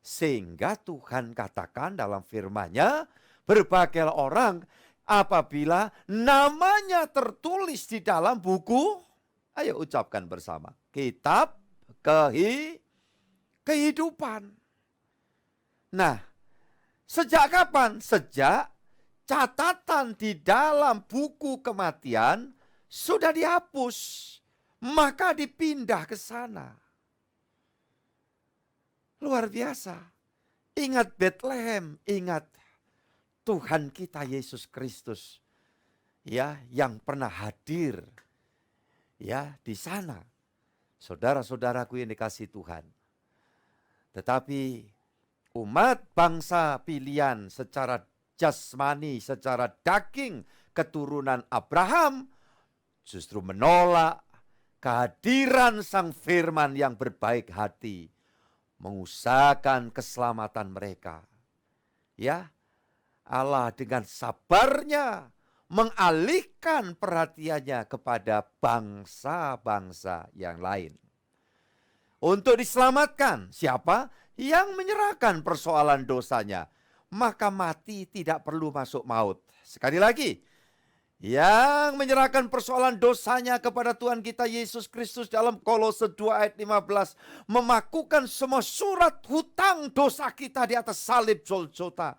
Sehingga Tuhan katakan dalam firman-Nya, berbahagialah orang apabila namanya tertulis di dalam buku, ayo ucapkan bersama, kitab kehidupan. Nah, sejak kapan? Sejak catatan di dalam buku kematian sudah dihapus, maka dipindah ke sana. Luar biasa. Ingat Bethlehem, ingat Tuhan kita Yesus Kristus, ya, yang pernah hadir ya di sana. Saudara-saudaraku yang dikasihi Tuhan. Tetapi umat bangsa pilihan secara jasmani, secara daging keturunan Abraham justru menolak kehadiran Sang Firman yang berbaik hati, mengusahakan keselamatan mereka. Ya, Allah dengan sabarnya mengalihkan perhatiannya kepada bangsa-bangsa yang lain. Untuk diselamatkan, siapa? Yang menyerahkan persoalan dosanya. Maka mati tidak perlu masuk maut. Sekali lagi, yang menyerahkan persoalan dosanya kepada Tuhan kita Yesus Kristus dalam Kolose 2 ayat 15. Memakukan semua surat hutang dosa kita di atas salib Golgota.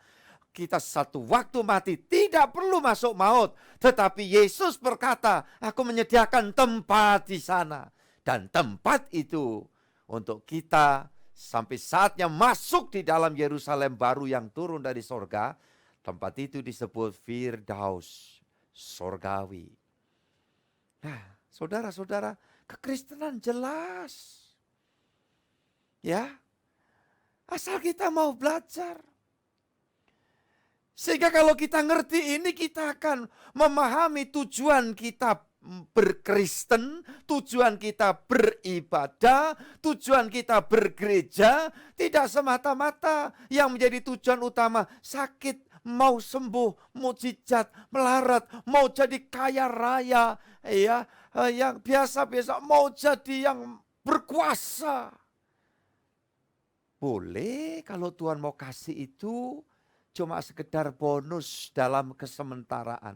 Kita satu waktu mati tidak perlu masuk maut. Tetapi Yesus berkata, aku menyediakan tempat di sana. Dan tempat itu untuk kita sampai saatnya masuk di dalam Yerusalem baru yang turun dari sorga. Tempat itu disebut Firdaus, sorgawi. Nah, saudara-saudara, kekristenan jelas. Ya, asal kita mau belajar. Sehingga kalau kita ngerti ini, kita akan memahami tujuan kita berkristen, tujuan kita beribadah, tujuan kita bergereja. Tidak semata-mata yang menjadi tujuan utama sakit, mau sembuh, mukjizat, melarat, mau jadi kaya raya, ya, yang biasa-biasa, mau jadi yang berkuasa. Boleh kalau Tuhan mau kasih itu cuma sekedar bonus dalam kesementaraan.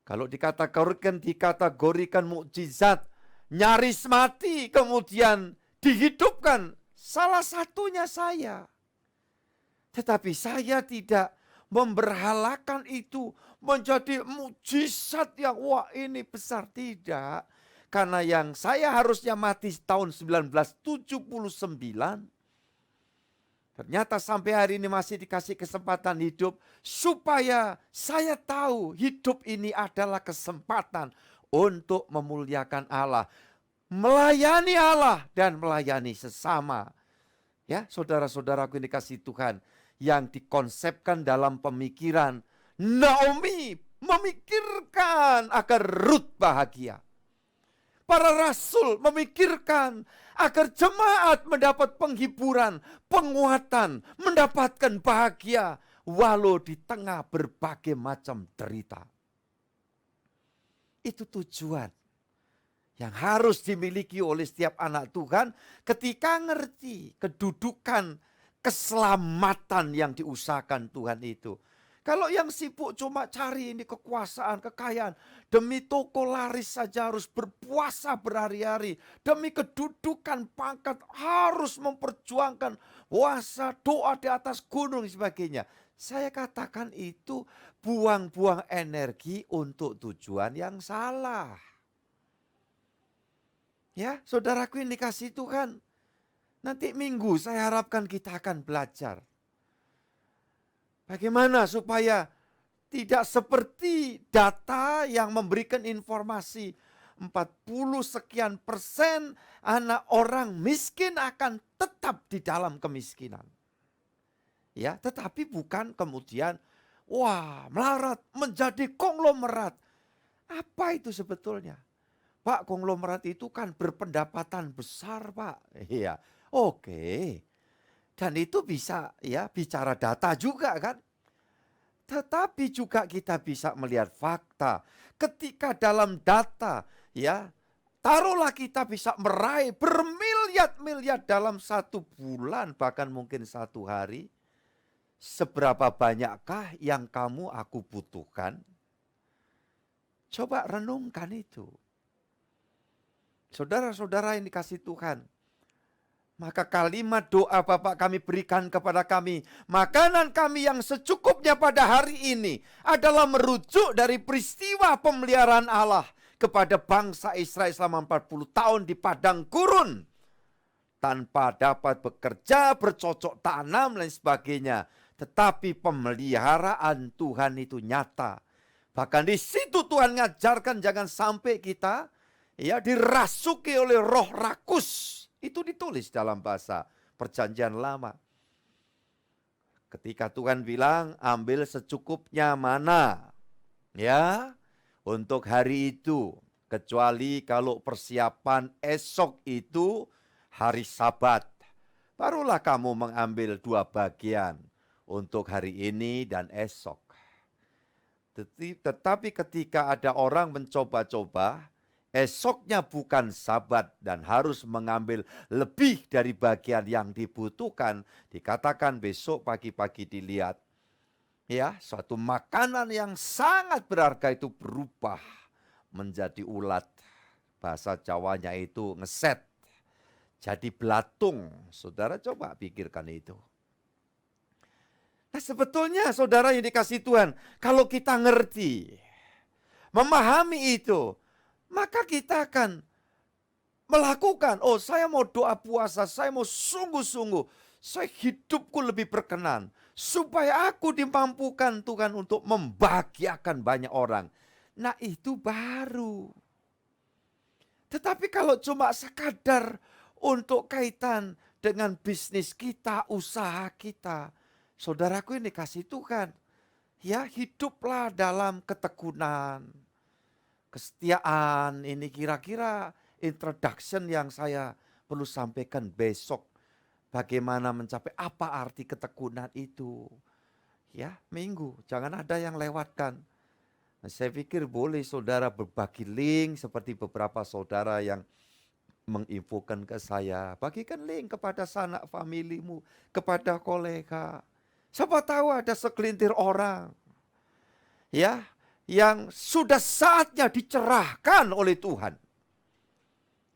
Kalau dikategorikan mukjizat, nyaris mati kemudian dihidupkan, salah satunya saya. Tetapi saya tidak memberhalakan itu menjadi mukjizat yang wah ini besar, tidak. Karena yang saya harusnya mati tahun 1979, ternyata sampai hari ini masih dikasih kesempatan hidup supaya saya tahu hidup ini adalah kesempatan untuk memuliakan Allah, melayani Allah dan melayani sesama. Ya, saudara-saudaraku yang dikasihi Tuhan, yang dikonsepkan dalam pemikiran Naomi memikirkan agar Ruth bahagia. Para rasul memikirkan agar jemaat mendapat penghiburan, penguatan, mendapatkan bahagia walau di tengah berbagai macam derita. Itu tujuan yang harus dimiliki oleh setiap anak Tuhan ketika ngerti kedudukan keselamatan yang diusahakan Tuhan itu. Kalau yang sibuk cuma cari ini kekuasaan, kekayaan, demi toko laris saja harus berpuasa berhari-hari, demi kedudukan pangkat harus memperjuangkan puasa, doa di atas gunung dan sebagainya. Saya katakan itu buang-buang energi untuk tujuan yang salah. Ya, saudaraku yang dikasihi Tuhan, nanti minggu saya harapkan kita akan belajar. Bagaimana supaya tidak seperti data yang memberikan informasi 40 sekian persen anak orang miskin akan tetap di dalam kemiskinan. Ya, tetapi bukan kemudian wah, melarat menjadi konglomerat. Apa itu sebetulnya? Pak, konglomerat itu kan berpendapatan besar, Pak. Iya. Oke. Dan itu bisa ya bicara data juga kan. Tetapi juga kita bisa melihat fakta. Ketika dalam data ya, taruhlah kita bisa meraih bermiliar-miliar dalam 1 bulan, bahkan mungkin 1 hari. Seberapa banyakkah yang kamu aku butuhkan? Coba renungkan itu. Saudara-saudara yang dikasih Tuhan, maka kalimat doa Bapa kami berikan kepada kami, makanan kami yang secukupnya pada hari ini adalah merujuk dari peristiwa pemeliharaan Allah kepada bangsa Israel selama 40 tahun di padang gurun. Tanpa dapat bekerja, bercocok tanam, dan sebagainya. Tetapi pemeliharaan Tuhan itu nyata. Bahkan di situ Tuhan ngajarkan jangan sampai kita ya dirasuki oleh roh rakus. Itu ditulis dalam bahasa Perjanjian Lama. Ketika Tuhan bilang ambil secukupnya mana ya untuk hari itu, kecuali kalau persiapan esok itu hari Sabat, barulah kamu mengambil 2 bagian untuk hari ini dan esok. Tetapi ketika ada orang mencoba-coba, esoknya bukan Sabat dan harus mengambil lebih dari bagian yang dibutuhkan, dikatakan besok pagi-pagi dilihat, ya suatu makanan yang sangat berharga itu berubah menjadi ulat. Bahasa Jawanya itu ngeset, jadi belatung. Saudara coba pikirkan itu. Nah sebetulnya saudara yang dikasih Tuhan, kalau kita ngerti, memahami itu, maka kita akan melakukan, oh saya mau doa puasa, saya mau sungguh-sungguh, saya hidupku lebih berkenan, supaya aku dimampukan Tuhan untuk membahagiakan banyak orang. Nah itu baru. Tetapi kalau cuma sekadar untuk kaitan dengan bisnis kita, usaha kita, saudaraku ini kasih Tuhan, ya hiduplah dalam ketekunan, kesetiaan. Ini kira-kira introduction yang saya perlu sampaikan besok. Bagaimana mencapai, apa arti ketekunan itu. Ya, minggu, jangan ada yang lewatkan. Nah, saya pikir boleh saudara berbagi link seperti beberapa saudara yang menginfokan ke saya. Bagikan link kepada sanak familimu, kepada kolega. Siapa tahu ada segelintir orang ya yang sudah saatnya dicerahkan oleh Tuhan.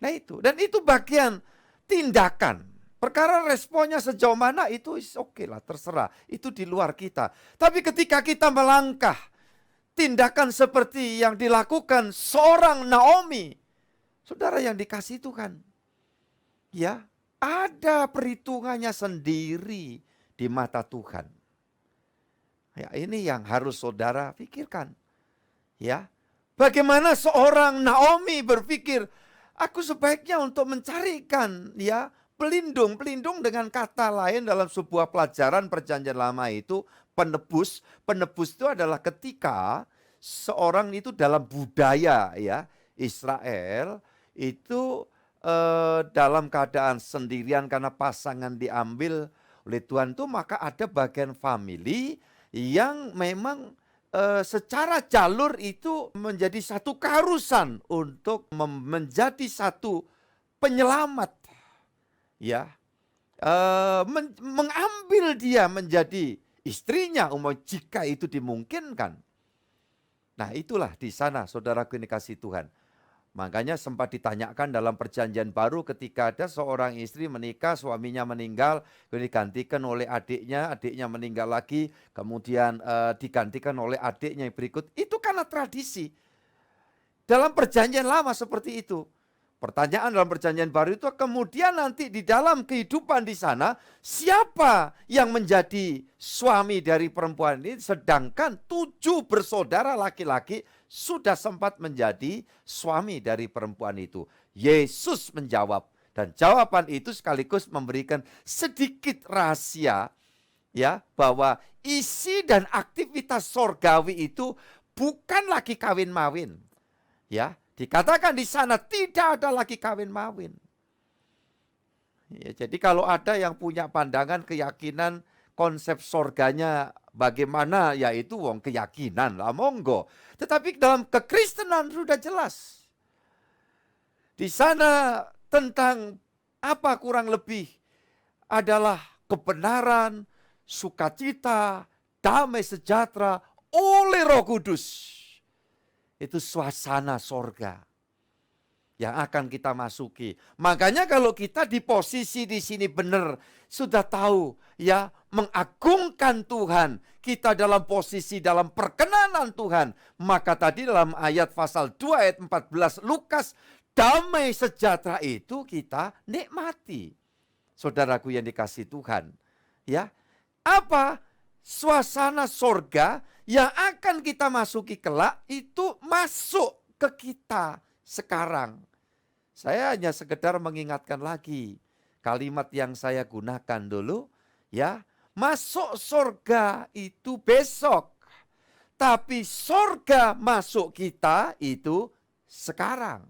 Nah itu, dan itu bagian tindakan. Perkara responnya sejauh mana itu oke lah, terserah. Itu di luar kita. Tapi ketika kita melangkah, tindakan seperti yang dilakukan seorang Naomi, saudara yang dikasih Tuhan, ya ada perhitungannya sendiri di mata Tuhan. Ya, ini yang harus saudara pikirkan. Ya, bagaimana seorang Naomi berpikir, aku sebaiknya untuk mencarikan ya pelindung dengan kata lain dalam sebuah pelajaran Perjanjian Lama itu penebus. Penebus itu adalah ketika seorang itu dalam budaya ya Israel itu dalam keadaan sendirian karena pasangan diambil oleh Tuhan itu, maka ada bagian family yang memang secara jalur itu menjadi satu keharusan untuk menjadi satu penyelamat. Ya, mengambil dia menjadi istrinya jika itu dimungkinkan. Nah itulah di sana saudaraku ini kasih Tuhan. Makanya sempat ditanyakan dalam Perjanjian Baru ketika ada seorang istri menikah, suaminya meninggal, kemudian digantikan oleh adiknya meninggal lagi, kemudian digantikan oleh adiknya yang berikut. Itu karena tradisi. Dalam Perjanjian Lama seperti itu. Pertanyaan dalam Perjanjian Baru itu kemudian nanti di dalam kehidupan di sana, siapa yang menjadi suami dari perempuan ini, sedangkan 7 bersaudara laki-laki sudah sempat menjadi suami dari perempuan itu. Yesus menjawab, dan jawaban itu sekaligus memberikan sedikit rahasia ya bahwa isi dan aktivitas sorgawi itu bukan lagi kawin-mawin. Ya, dikatakan di sana tidak ada lagi kawin-mawin. Ya, jadi kalau ada yang punya pandangan, keyakinan, konsep sorganya bagaimana, yaitu wong keyakinan lah, monggo. Tetapi dalam kekristenan sudah jelas. Di sana tentang apa kurang lebih adalah kebenaran, sukacita, damai sejahtera oleh Roh Kudus. Itu suasana sorga yang akan kita masuki. Makanya kalau kita di posisi di sini benar, sudah tahu ya, mengagungkan Tuhan, kita dalam posisi dalam perkenanan Tuhan, maka tadi dalam ayat pasal 2 ayat 14 Lukas, damai sejahtera itu kita nikmati. Saudaraku yang dikasih Tuhan, ya. Apa? Suasana sorga yang akan kita masuki kelak itu masuk ke kita sekarang. Saya hanya sekedar mengingatkan lagi kalimat yang saya gunakan dulu, ya. Masuk sorga itu besok, tapi sorga masuk kita itu sekarang.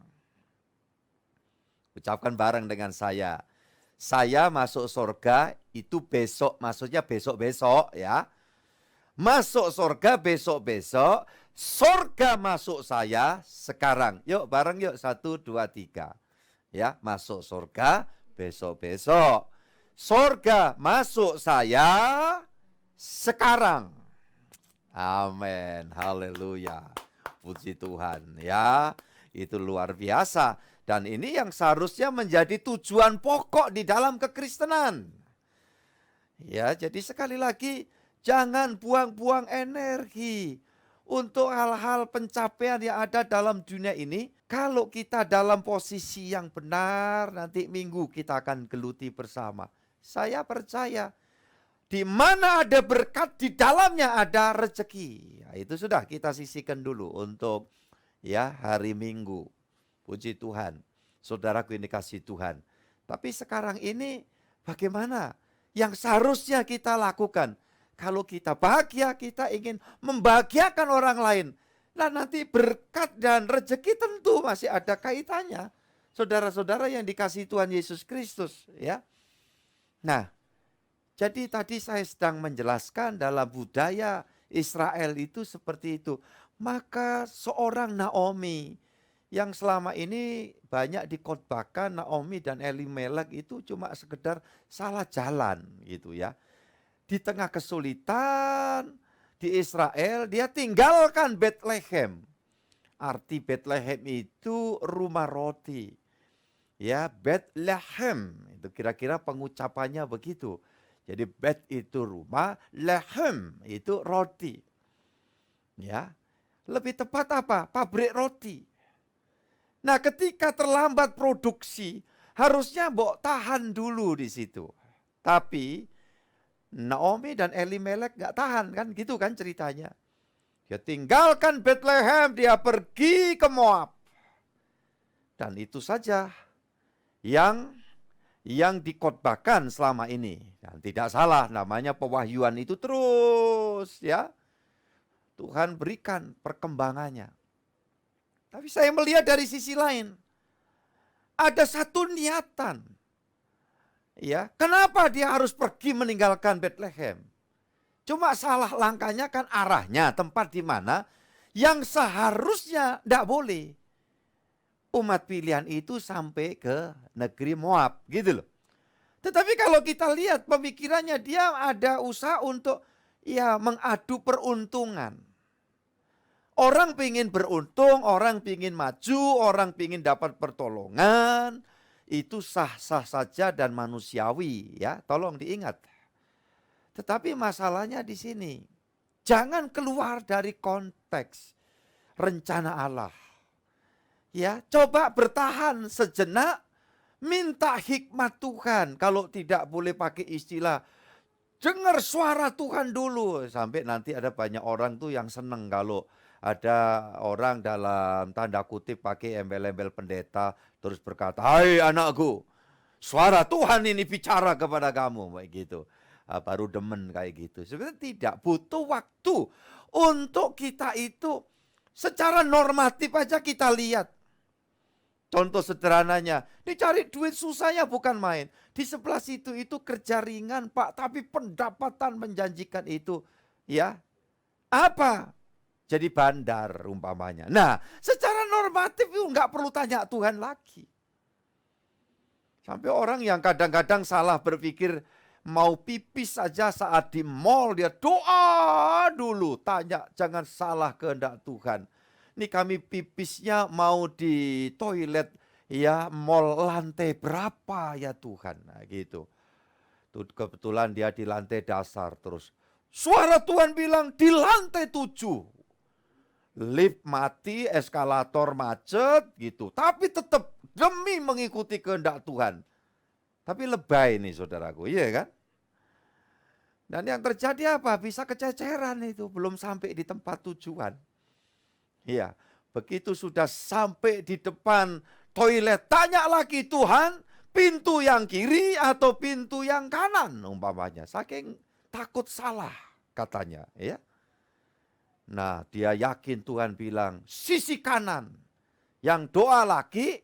Ucapkan bareng dengan saya. Saya masuk sorga itu besok, maksudnya besok-besok ya. Masuk sorga besok-besok, sorga masuk saya sekarang. Yuk bareng yuk, 1, 2, 3. Ya, masuk sorga besok-besok. Sorga masuk saya sekarang. Amin, haleluya. Puji Tuhan ya, itu luar biasa. Dan ini yang seharusnya menjadi tujuan pokok di dalam kekristenan. Ya, jadi sekali lagi jangan buang-buang energi untuk hal-hal pencapaian yang ada dalam dunia ini. Kalau kita dalam posisi yang benar, nanti minggu kita akan geluti bersama. Saya percaya di mana ada berkat, di dalamnya ada rezeki. Ya, itu sudah kita sisihkan dulu untuk ya hari Minggu. Puji Tuhan, saudaraku yang dikasih Tuhan. Tapi sekarang ini bagaimana yang seharusnya kita lakukan? Kalau kita bahagia, kita ingin membahagiakan orang lain. Nah nanti berkat dan rezeki tentu masih ada kaitannya. Saudara-saudara yang dikasih Tuhan Yesus Kristus, ya. Nah, jadi tadi saya sedang menjelaskan dalam budaya Israel itu seperti itu. Maka seorang Naomi yang selama ini banyak dikhotbahkan, Naomi dan Elimelek itu cuma sekedar salah jalan gitu ya. Di tengah kesulitan di Israel, dia tinggalkan Bethlehem. Arti Bethlehem itu rumah roti. Ya, Bethlehem itu kira-kira pengucapannya begitu. Jadi Bet itu rumah, Lehem itu roti. Ya. Lebih tepat apa? Pabrik roti. Nah, ketika terlambat produksi, harusnya mbok tahan dulu di situ. Tapi Naomi dan Elimelek gak tahan kan, gitu kan ceritanya. Dia tinggalkan Bethlehem, dia pergi ke Moab. Dan itu saja yang dikhotbahkan selama ini. Dan tidak salah, namanya pewahyuan itu terus ya. Tuhan berikan perkembangannya. Tapi saya melihat dari sisi lain, ada satu niatan. Ya, kenapa dia harus pergi meninggalkan Bethlehem? Cuma salah langkahnya kan arahnya, tempat di mana yang seharusnya tidak boleh. Umat pilihan itu sampai ke negeri Moab, gitu loh. Tetapi kalau kita lihat pemikirannya, dia ada usaha untuk ya mengadu peruntungan. Orang pingin beruntung, orang pingin maju, orang pingin dapat pertolongan. Itu sah-sah saja dan manusiawi ya, tolong diingat. Tetapi masalahnya di sini, jangan keluar dari konteks rencana Allah. Ya, coba bertahan sejenak, minta hikmat Tuhan. Kalau tidak boleh pakai istilah, dengar suara Tuhan dulu. Sampai nanti ada banyak orang tuh yang seneng kalau ada orang dalam tanda kutip pakai embel-embel pendeta terus berkata, "Hai anakku, suara Tuhan ini bicara kepada kamu," kayak gitu. Baru demen kayak gitu. Sebenarnya tidak, butuh waktu untuk kita itu secara normatif aja kita lihat. Contoh sederhananya, ini cari duit susahnya bukan main. Di sebelah situ itu kerja ringan Pak, tapi pendapatan menjanjikan itu. Ya, apa? Jadi bandar umpamanya. Nah, secara normatif itu nggak perlu tanya Tuhan lagi. Sampai orang yang kadang-kadang salah berpikir mau pipis saja saat di mall dia doa dulu. Tanya, jangan salah kehendak Tuhan. Ini kami pipisnya mau di toilet ya mall lantai berapa ya Tuhan. Nah gitu. Tuh, kebetulan dia di lantai dasar terus. Suara Tuhan bilang di lantai 7. Lift mati, eskalator macet gitu. Tapi tetap demi mengikuti kehendak Tuhan. Tapi lebay nih saudaraku, iya kan? Dan yang terjadi apa? Bisa kececeran itu, belum sampai di tempat tujuan. Iya, begitu sudah sampai di depan toilet, tanya lagi Tuhan, pintu yang kiri atau pintu yang kanan umpamanya. Saking takut salah katanya, ya. Nah, dia yakin Tuhan bilang sisi kanan. Yang doa laki,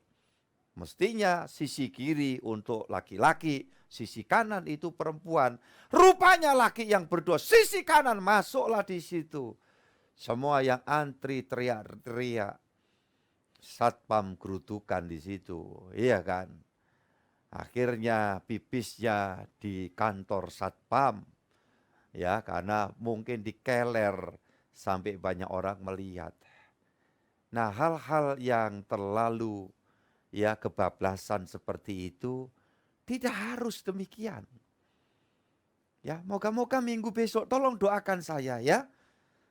mestinya sisi kiri untuk laki-laki, sisi kanan itu perempuan. Rupanya laki yang berdoa sisi kanan, masuklah di situ. Semua yang antri teriak-teriak. Satpam gerutukan di situ, iya kan? Akhirnya pipisnya di kantor satpam. Ya, karena mungkin dikeler sampai banyak orang melihat. Nah, hal-hal yang terlalu ya kebablasan seperti itu tidak harus demikian. Ya, moga-moga minggu besok tolong doakan saya ya.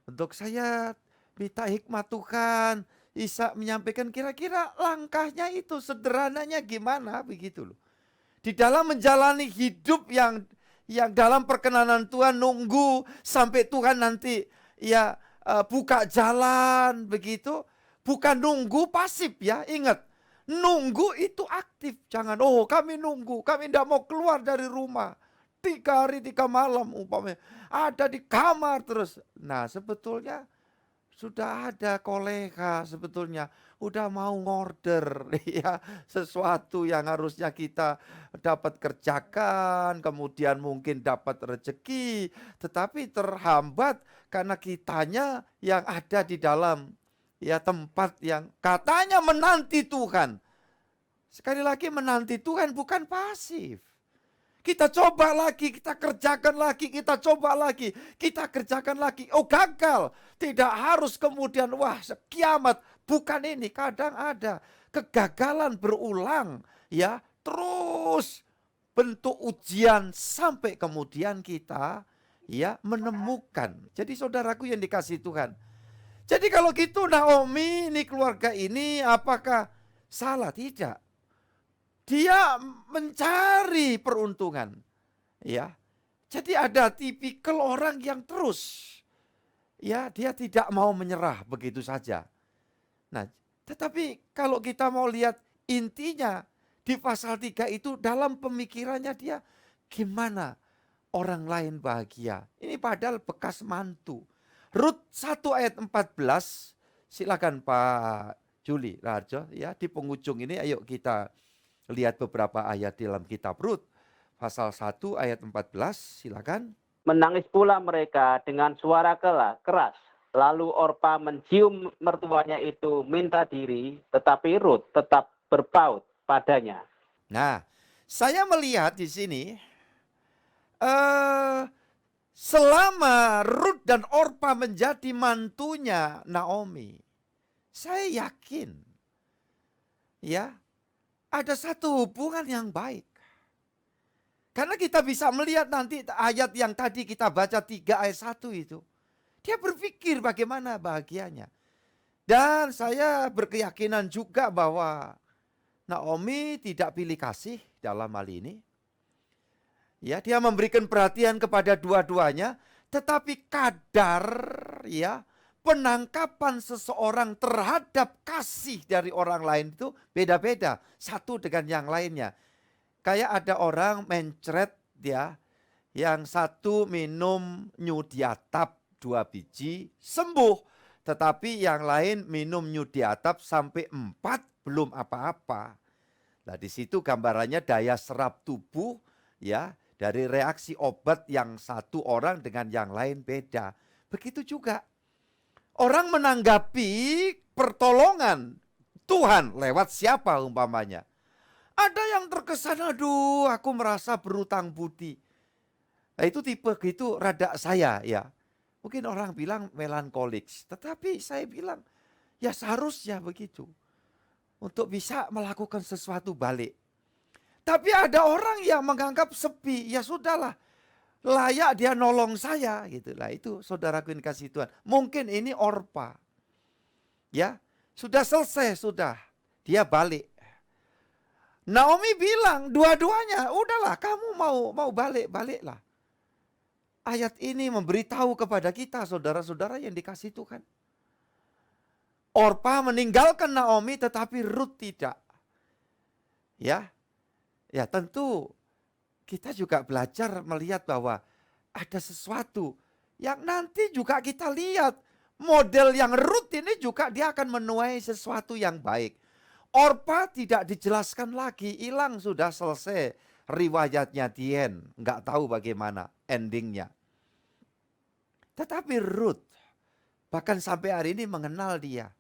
Untuk saya minta hikmat Tuhan, bisa menyampaikan kira-kira langkahnya itu sederhananya gimana begitu loh. Di dalam menjalani hidup yang dalam perkenanan Tuhan nunggu sampai Tuhan nanti ya buka jalan begitu. Bukan nunggu pasif ya, ingat. Nunggu itu aktif, jangan kami nunggu, kami tidak mau keluar dari rumah. 3 hari 3 malam umpamanya ada di kamar terus. Nah sebetulnya sudah ada kolega sebetulnya udah mau ngorder ya sesuatu yang harusnya kita dapat kerjakan, kemudian mungkin dapat rezeki, tetapi terhambat karena kitanya yang ada di dalam ya tempat yang katanya menanti Tuhan. Sekali lagi menanti Tuhan bukan pasif. Kita coba lagi, kita kerjakan lagi, kita coba lagi, kita kerjakan lagi. Oh gagal, tidak harus kemudian wah kiamat. Bukan ini, kadang ada kegagalan berulang ya. Terus bentuk ujian sampai kemudian kita ya menemukan. Jadi saudaraku yang dikasihi Tuhan. Jadi kalau gitu Naomi ini keluarga ini apakah salah? Tidak. Dia mencari peruntungan. Ya. Jadi ada tipikal orang yang terus ya dia tidak mau menyerah begitu saja. Nah, tetapi kalau kita mau lihat intinya di pasal 3 itu dalam pemikirannya dia gimana orang lain bahagia. Ini padahal bekas mantu. Rut 1 ayat 14, silakan Pak Juli Rajo ya di penghujung ini ayo kita lihat beberapa ayat dalam kitab Rut. Pasal 1 ayat 14, silakan. Menangis pula mereka dengan suara keras. Lalu Orpa mencium mertuanya itu minta diri, tetapi Rut tetap berpaut padanya. Nah, saya melihat di sini selama Rut dan Orpa menjadi mantunya Naomi, saya yakin ya ada satu hubungan yang baik. Karena kita bisa melihat nanti ayat yang tadi kita baca 3 ayat 1 itu. Dia berpikir bagaimana bahagianya. Dan saya berkeyakinan juga bahwa Naomi tidak pilih kasih dalam hal ini. Ya, dia memberikan perhatian kepada dua-duanya, tetapi kadar ya penangkapan seseorang terhadap kasih dari orang lain itu beda-beda satu dengan yang lainnya. Kayak ada orang mencret ya, yang satu minum nyudiatap 2 biji sembuh, tetapi yang lain minum nyudi atap sampai 4 belum apa-apa. Nah, di situ gambarannya daya serap tubuh ya, dari reaksi obat yang satu orang dengan yang lain beda. Begitu juga orang menanggapi pertolongan Tuhan lewat siapa umpamanya. Ada yang terkesan, aduh aku merasa berutang budi. Nah, itu tipe gitu rada saya ya. Mungkin orang bilang melankolik, tetapi saya bilang ya seharusnya begitu. Untuk bisa melakukan sesuatu balik. Tapi ada orang yang menganggap sepi, ya sudahlah. Layak dia nolong saya gitu lah. Itu saudaraku yang kasih Tuhan. Mungkin ini Orpa. Ya, sudah selesai sudah. Dia balik. Naomi bilang dua-duanya, udahlah kamu mau baliklah. Ayat ini memberitahu kepada kita saudara-saudara yang dikasih Tuhan. Orpa meninggalkan Naomi tetapi Rut tidak. Ya tentu kita juga belajar melihat bahwa ada sesuatu yang nanti juga kita lihat. Model yang Rut ini juga dia akan menuai sesuatu yang baik. Orpa tidak dijelaskan lagi, hilang sudah selesai riwayatnya Tien. Enggak tahu bagaimana endingnya. Tetapi Rut bahkan sampai hari ini mengenal dia.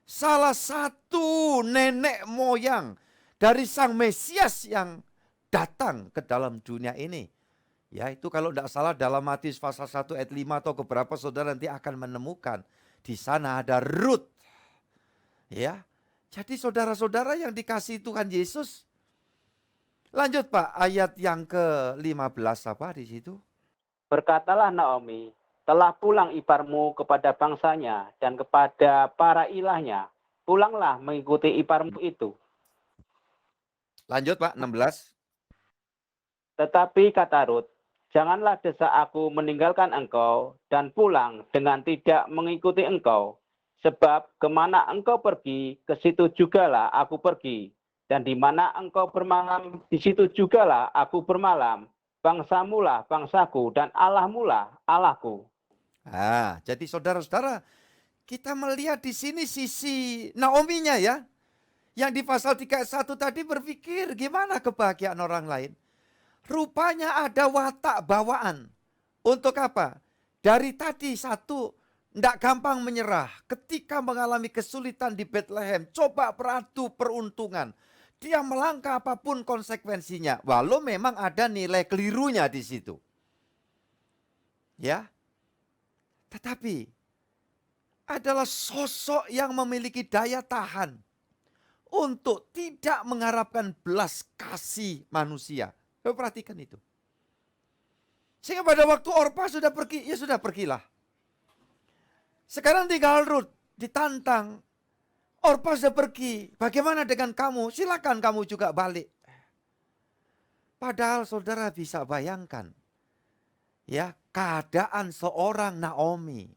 Salah satu nenek moyang dari Sang Mesias yang datang ke dalam dunia ini. Ya, itu kalau tidak salah dalam Matius pasal 1 ayat 5 atau keberapa saudara nanti akan menemukan. Di sana ada Rut. Ya, jadi saudara-saudara yang dikasihi Tuhan Yesus. Lanjut Pak, ayat yang ke-15 apa di situ? Berkatalah Naomi, telah pulang iparmu kepada bangsanya dan kepada para ilahnya. Pulanglah mengikuti iparmu itu. Lanjut Pak, 16. Tetapi kata Rut, janganlah desak aku meninggalkan engkau dan pulang dengan tidak mengikuti engkau. Sebab kemana engkau pergi, ke situ jugalah aku pergi. Dan di mana engkau bermalam, di situ jugalah aku bermalam. Bangsamulah bangsaku dan Allahmulah Allahku. Ah, jadi saudara-saudara, kita melihat di sini sisi Naomi-nya ya. Yang di pasal 31 tadi berpikir gimana kebahagiaan orang lain. Rupanya ada watak bawaan. Untuk apa? Dari tadi satu, tidak gampang menyerah. Ketika mengalami kesulitan di Bethlehem, coba beradu peruntungan. Dia melangkah apapun konsekuensinya. Walau memang ada nilai kelirunya di situ. Ya. Tetapi adalah sosok yang memiliki daya tahan untuk tidak mengharapkan belas kasih manusia. Coba perhatikan itu. Sehingga pada waktu Orpa sudah pergi, ya sudah pergilah. Sekarang tinggal Rut ditantang. Orpa sudah pergi, bagaimana dengan kamu? Silakan kamu juga balik. Padahal saudara bisa bayangkan. Ya, keadaan seorang Naomi.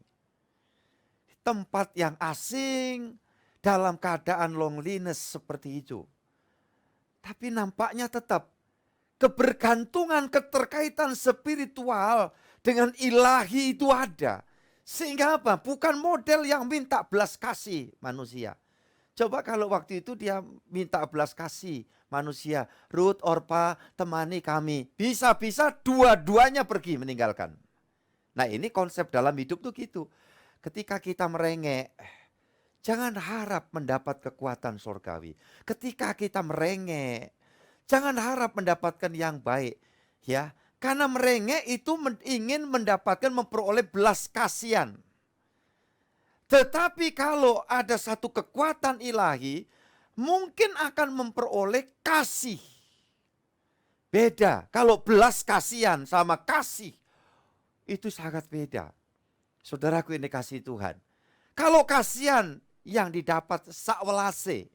Tempat yang asing, dalam keadaan loneliness seperti itu. Tapi nampaknya tetap kebergantungan, keterkaitan spiritual dengan ilahi itu ada. Sehingga apa? Bukan model yang minta belas kasih manusia. Coba kalau waktu itu dia minta belas kasih manusia. Rut, Orpa, temani kami. Bisa-bisa dua-duanya pergi meninggalkan. Nah ini konsep dalam hidup tuh gitu. Ketika kita merengek, jangan harap mendapat kekuatan surgawi. Ketika kita merengek, jangan harap mendapatkan yang baik. Ya, karena merengek itu ingin mendapatkan, memperoleh belas kasihan. Tetapi kalau ada satu kekuatan ilahi, mungkin akan memperoleh kasih. Beda, kalau belas kasihan sama kasih, itu sangat beda. Saudaraku ini kasih Tuhan. Kalau kasihan yang didapat sakwelase,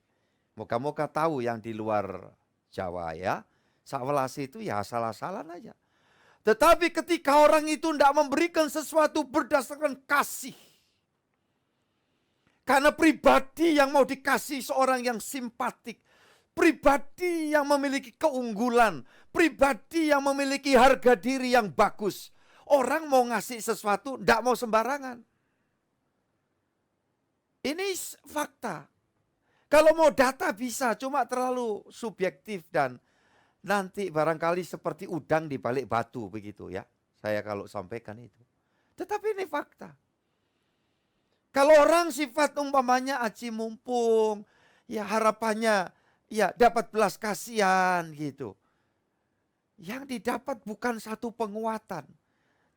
moga-moga tahu yang di luar Jawa ya, sakwelase itu ya asal-asalan aja. Tetapi ketika orang itu tidak memberikan sesuatu berdasarkan kasih, karena pribadi yang mau dikasih seorang yang simpatik, pribadi yang memiliki keunggulan, pribadi yang memiliki harga diri yang bagus. Orang mau ngasih sesuatu tidak mau sembarangan. Ini fakta. Kalau mau data bisa, cuma terlalu subjektif dan nanti barangkali seperti udang di balik batu begitu ya. Saya kalau sampaikan itu. Tetapi ini fakta. Kalau orang sifat umpamanya aji mumpung, ya harapannya ya dapat belas kasihan gitu. Yang didapat bukan satu penguatan,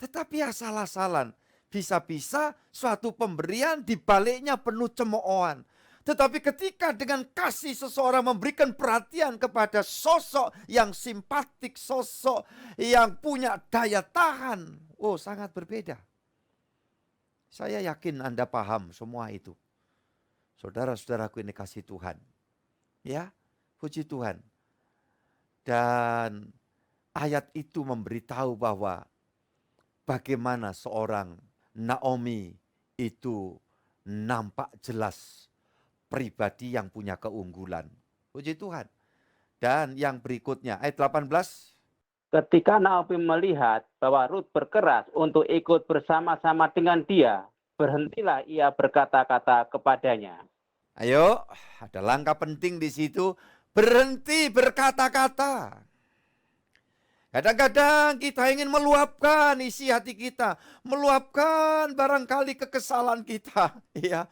tetapi asal-asalan. Bisa-bisa suatu pemberian dibaliknya penuh cemoohan. Tetapi ketika dengan kasih seseorang memberikan perhatian kepada sosok yang simpatik, sosok yang punya daya tahan, oh sangat berbeda. Saya yakin Anda paham semua itu. Saudara-saudaraku ini kasih Tuhan. Ya, puji Tuhan. Dan ayat itu memberitahu bahwa bagaimana seorang Naomi itu nampak jelas pribadi yang punya keunggulan. Puji Tuhan. Dan yang berikutnya ayat 18. Ketika Naomi melihat bahwa Rut berkeras untuk ikut bersama-sama dengan dia, berhentilah ia berkata-kata kepadanya. Ayo, ada langkah penting di situ. Berhenti berkata-kata. Kadang-kadang kita ingin meluapkan isi hati kita, meluapkan barangkali kekesalan kita, ya.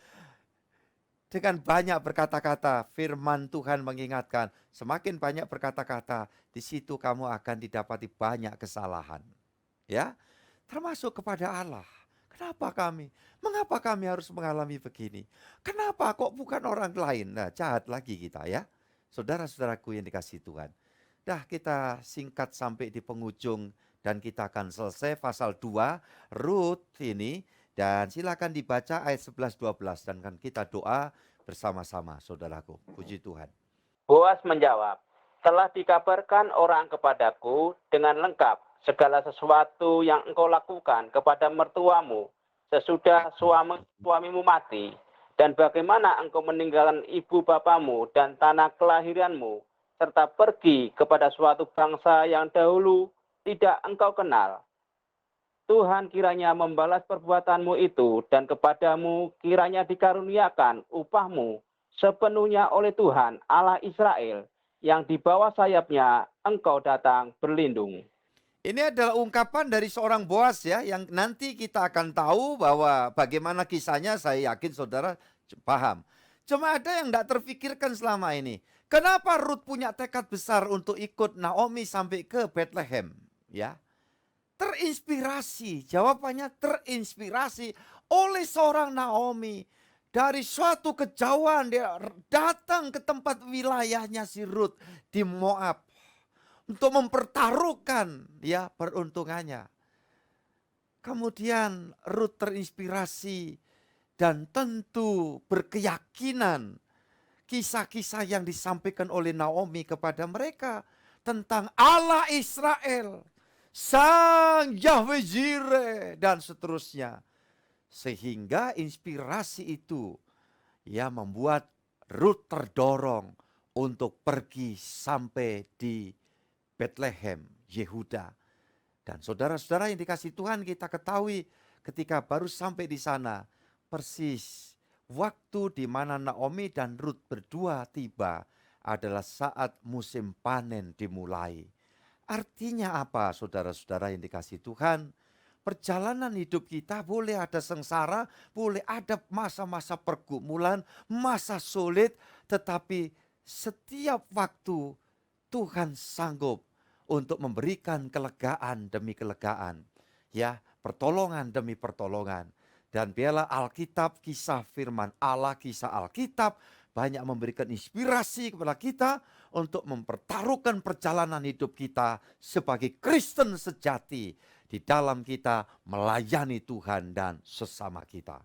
Dengan banyak berkata-kata, firman Tuhan mengingatkan, semakin banyak berkata-kata, di situ kamu akan didapati banyak kesalahan. Ya, termasuk kepada Allah. Kenapa kami? Mengapa kami harus mengalami begini? Kenapa kok bukan orang lain? Nah, jahat lagi kita ya. Saudara-saudaraku yang dikasihi Tuhan. Dah kita singkat sampai di penghujung dan kita akan selesai pasal 2 Rut ini. Dan silakan dibaca ayat 11-12 dan kan kita doa bersama-sama saudaraku. Puji Tuhan. Boas menjawab, telah dikabarkan orang kepadaku dengan lengkap segala sesuatu yang engkau lakukan kepada mertuamu sesudah suamimu mati, dan bagaimana engkau meninggalkan ibu bapamu dan tanah kelahiranmu, serta pergi kepada suatu bangsa yang dahulu tidak engkau kenal. Tuhan kiranya membalas perbuatanmu itu, dan kepadamu kiranya dikaruniakan upahmu sepenuhnya oleh Tuhan Allah Israel, yang di bawah sayapnya engkau datang berlindung. Ini adalah ungkapan dari seorang Boas ya, yang nanti kita akan tahu bahwa bagaimana kisahnya, saya yakin saudara paham. Cuma ada yang tidak terfikirkan selama ini. Kenapa Rut punya tekad besar untuk ikut Naomi sampai ke Bethlehem? Ya, terinspirasi, jawabannya terinspirasi oleh seorang Naomi. Dari suatu kejauhan dia datang ke tempat wilayahnya si Rut di Moab untuk mempertaruhkan ya peruntungannya. Kemudian Rut terinspirasi dan tentu berkeyakinan kisah-kisah yang disampaikan oleh Naomi kepada mereka tentang Allah Israel, Sang Yahweh Jireh dan seterusnya. Sehingga inspirasi itu ya membuat Rut terdorong untuk pergi sampai di Bethlehem, Yehuda. Dan saudara-saudara yang dikasihi Tuhan, kita ketahui ketika baru sampai di sana, persis waktu di mana Naomi dan Rut berdua tiba adalah saat musim panen dimulai. Artinya apa saudara-saudara yang dikasihi Tuhan? Perjalanan hidup kita boleh ada sengsara, boleh ada masa-masa pergumulan, masa sulit, tetapi setiap waktu Tuhan sanggup untuk memberikan kelegaan demi kelegaan, ya, pertolongan demi pertolongan. Dan biarlah Alkitab, kisah firman Allah, kisah Alkitab banyak memberikan inspirasi kepada kita untuk mempertaruhkan perjalanan hidup kita sebagai Kristen sejati di dalam kita melayani Tuhan dan sesama kita.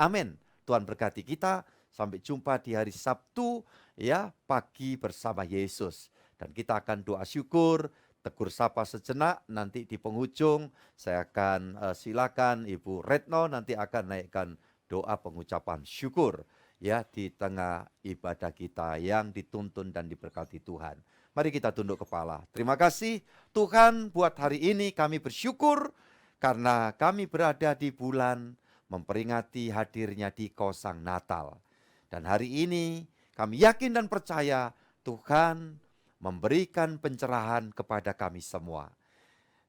Amin. Tuhan berkati kita. Sampai jumpa di hari Sabtu ya, pagi bersama Yesus. Dan kita akan doa syukur, tegur sapa sejenak. Nanti di penghujung saya akan silakan Ibu Retno nanti akan naikkan doa pengucapan syukur ya di tengah ibadah kita yang dituntun dan diberkati Tuhan. Mari kita tunduk kepala. Terima kasih Tuhan buat hari ini, kami bersyukur karena kami berada di bulan memperingati hadirnya di Kosang Natal. Dan hari ini kami yakin dan percaya Tuhan memberikan pencerahan kepada kami semua.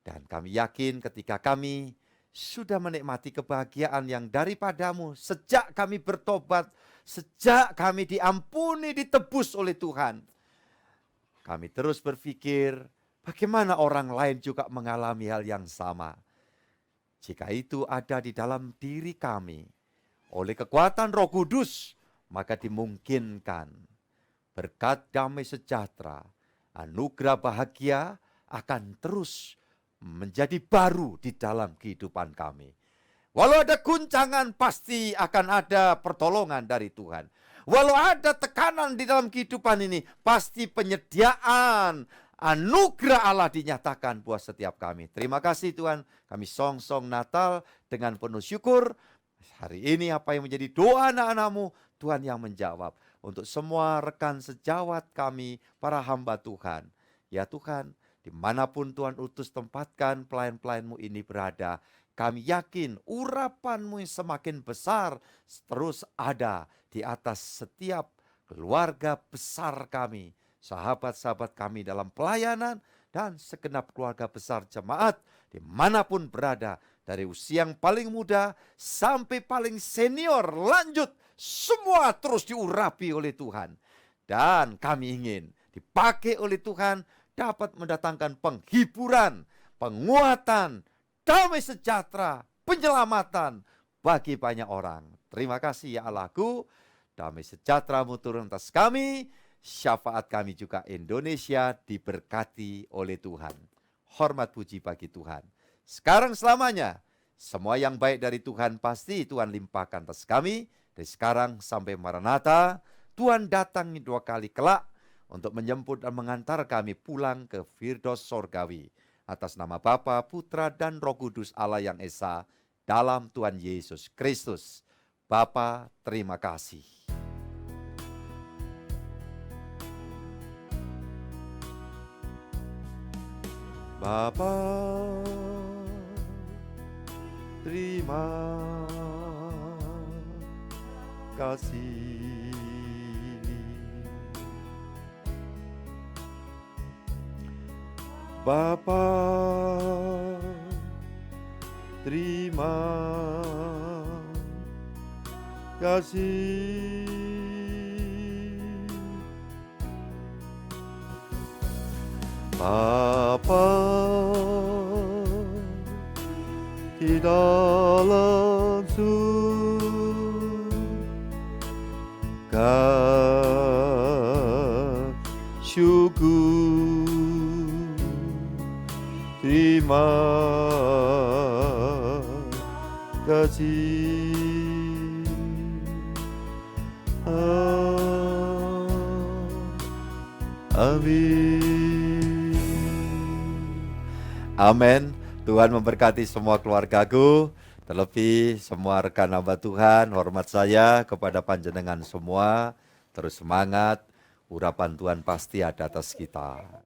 Dan kami yakin ketika kami sudah menikmati kebahagiaan yang daripadamu sejak kami bertobat, sejak kami diampuni, ditebus oleh Tuhan. Kami terus berpikir bagaimana orang lain juga mengalami hal yang sama. Jika itu ada di dalam diri kami, oleh kekuatan Roh Kudus, maka dimungkinkan berkat damai sejahtera, anugerah bahagia akan terus menjadi baru di dalam kehidupan kami. Walau ada guncangan, pasti akan ada pertolongan dari Tuhan. Walau ada tekanan di dalam kehidupan ini, pasti penyediaan anugerah Allah dinyatakan buat setiap kami. Terima kasih Tuhan, kami song-song Natal dengan penuh syukur. Hari ini apa yang menjadi doa anak-anak-Mu, Tuhan yang menjawab. Untuk semua rekan sejawat kami, para hamba Tuhan. Ya Tuhan, dimanapun Tuhan utus tempatkan pelayan-pelayan-Mu ini berada, kami yakin urapan-Mu yang semakin besar terus ada di atas setiap keluarga besar kami, sahabat-sahabat kami dalam pelayanan, dan segenap keluarga besar jemaat dimanapun berada, dari usia yang paling muda sampai paling senior lanjut, semua terus diurapi oleh Tuhan. Dan kami ingin dipakai oleh Tuhan dapat mendatangkan penghiburan, penguatan, damai sejahtera, penyelamatan bagi banyak orang. Terima kasih ya Allahku, damai sejahtera-Mu turun atas kami, syafaat kami juga Indonesia diberkati oleh Tuhan. Hormat puji bagi Tuhan. Sekarang selamanya, semua yang baik dari Tuhan pasti Tuhan limpahkan atas kami. Dari sekarang sampai Maranatha, Tuhan datang 2 kali kelak untuk menjemput dan mengantar kami pulang ke Firdaus Sorgawi. Atas nama Bapa, Putra, dan Roh Kudus Allah yang Esa, dalam Tuhan Yesus Kristus. Bapa, terima kasih. Bapa, terima kasih. Bapa, terima kasih. Bapa, di dalam surga, syukur, terima kasih. Amin. Amin. Tuhan memberkati semua keluargaku, terlebih semua rekan hamba Tuhan. Hormat saya kepada panjenengan semua. Terus semangat, urapan Tuhan pasti ada atas kita.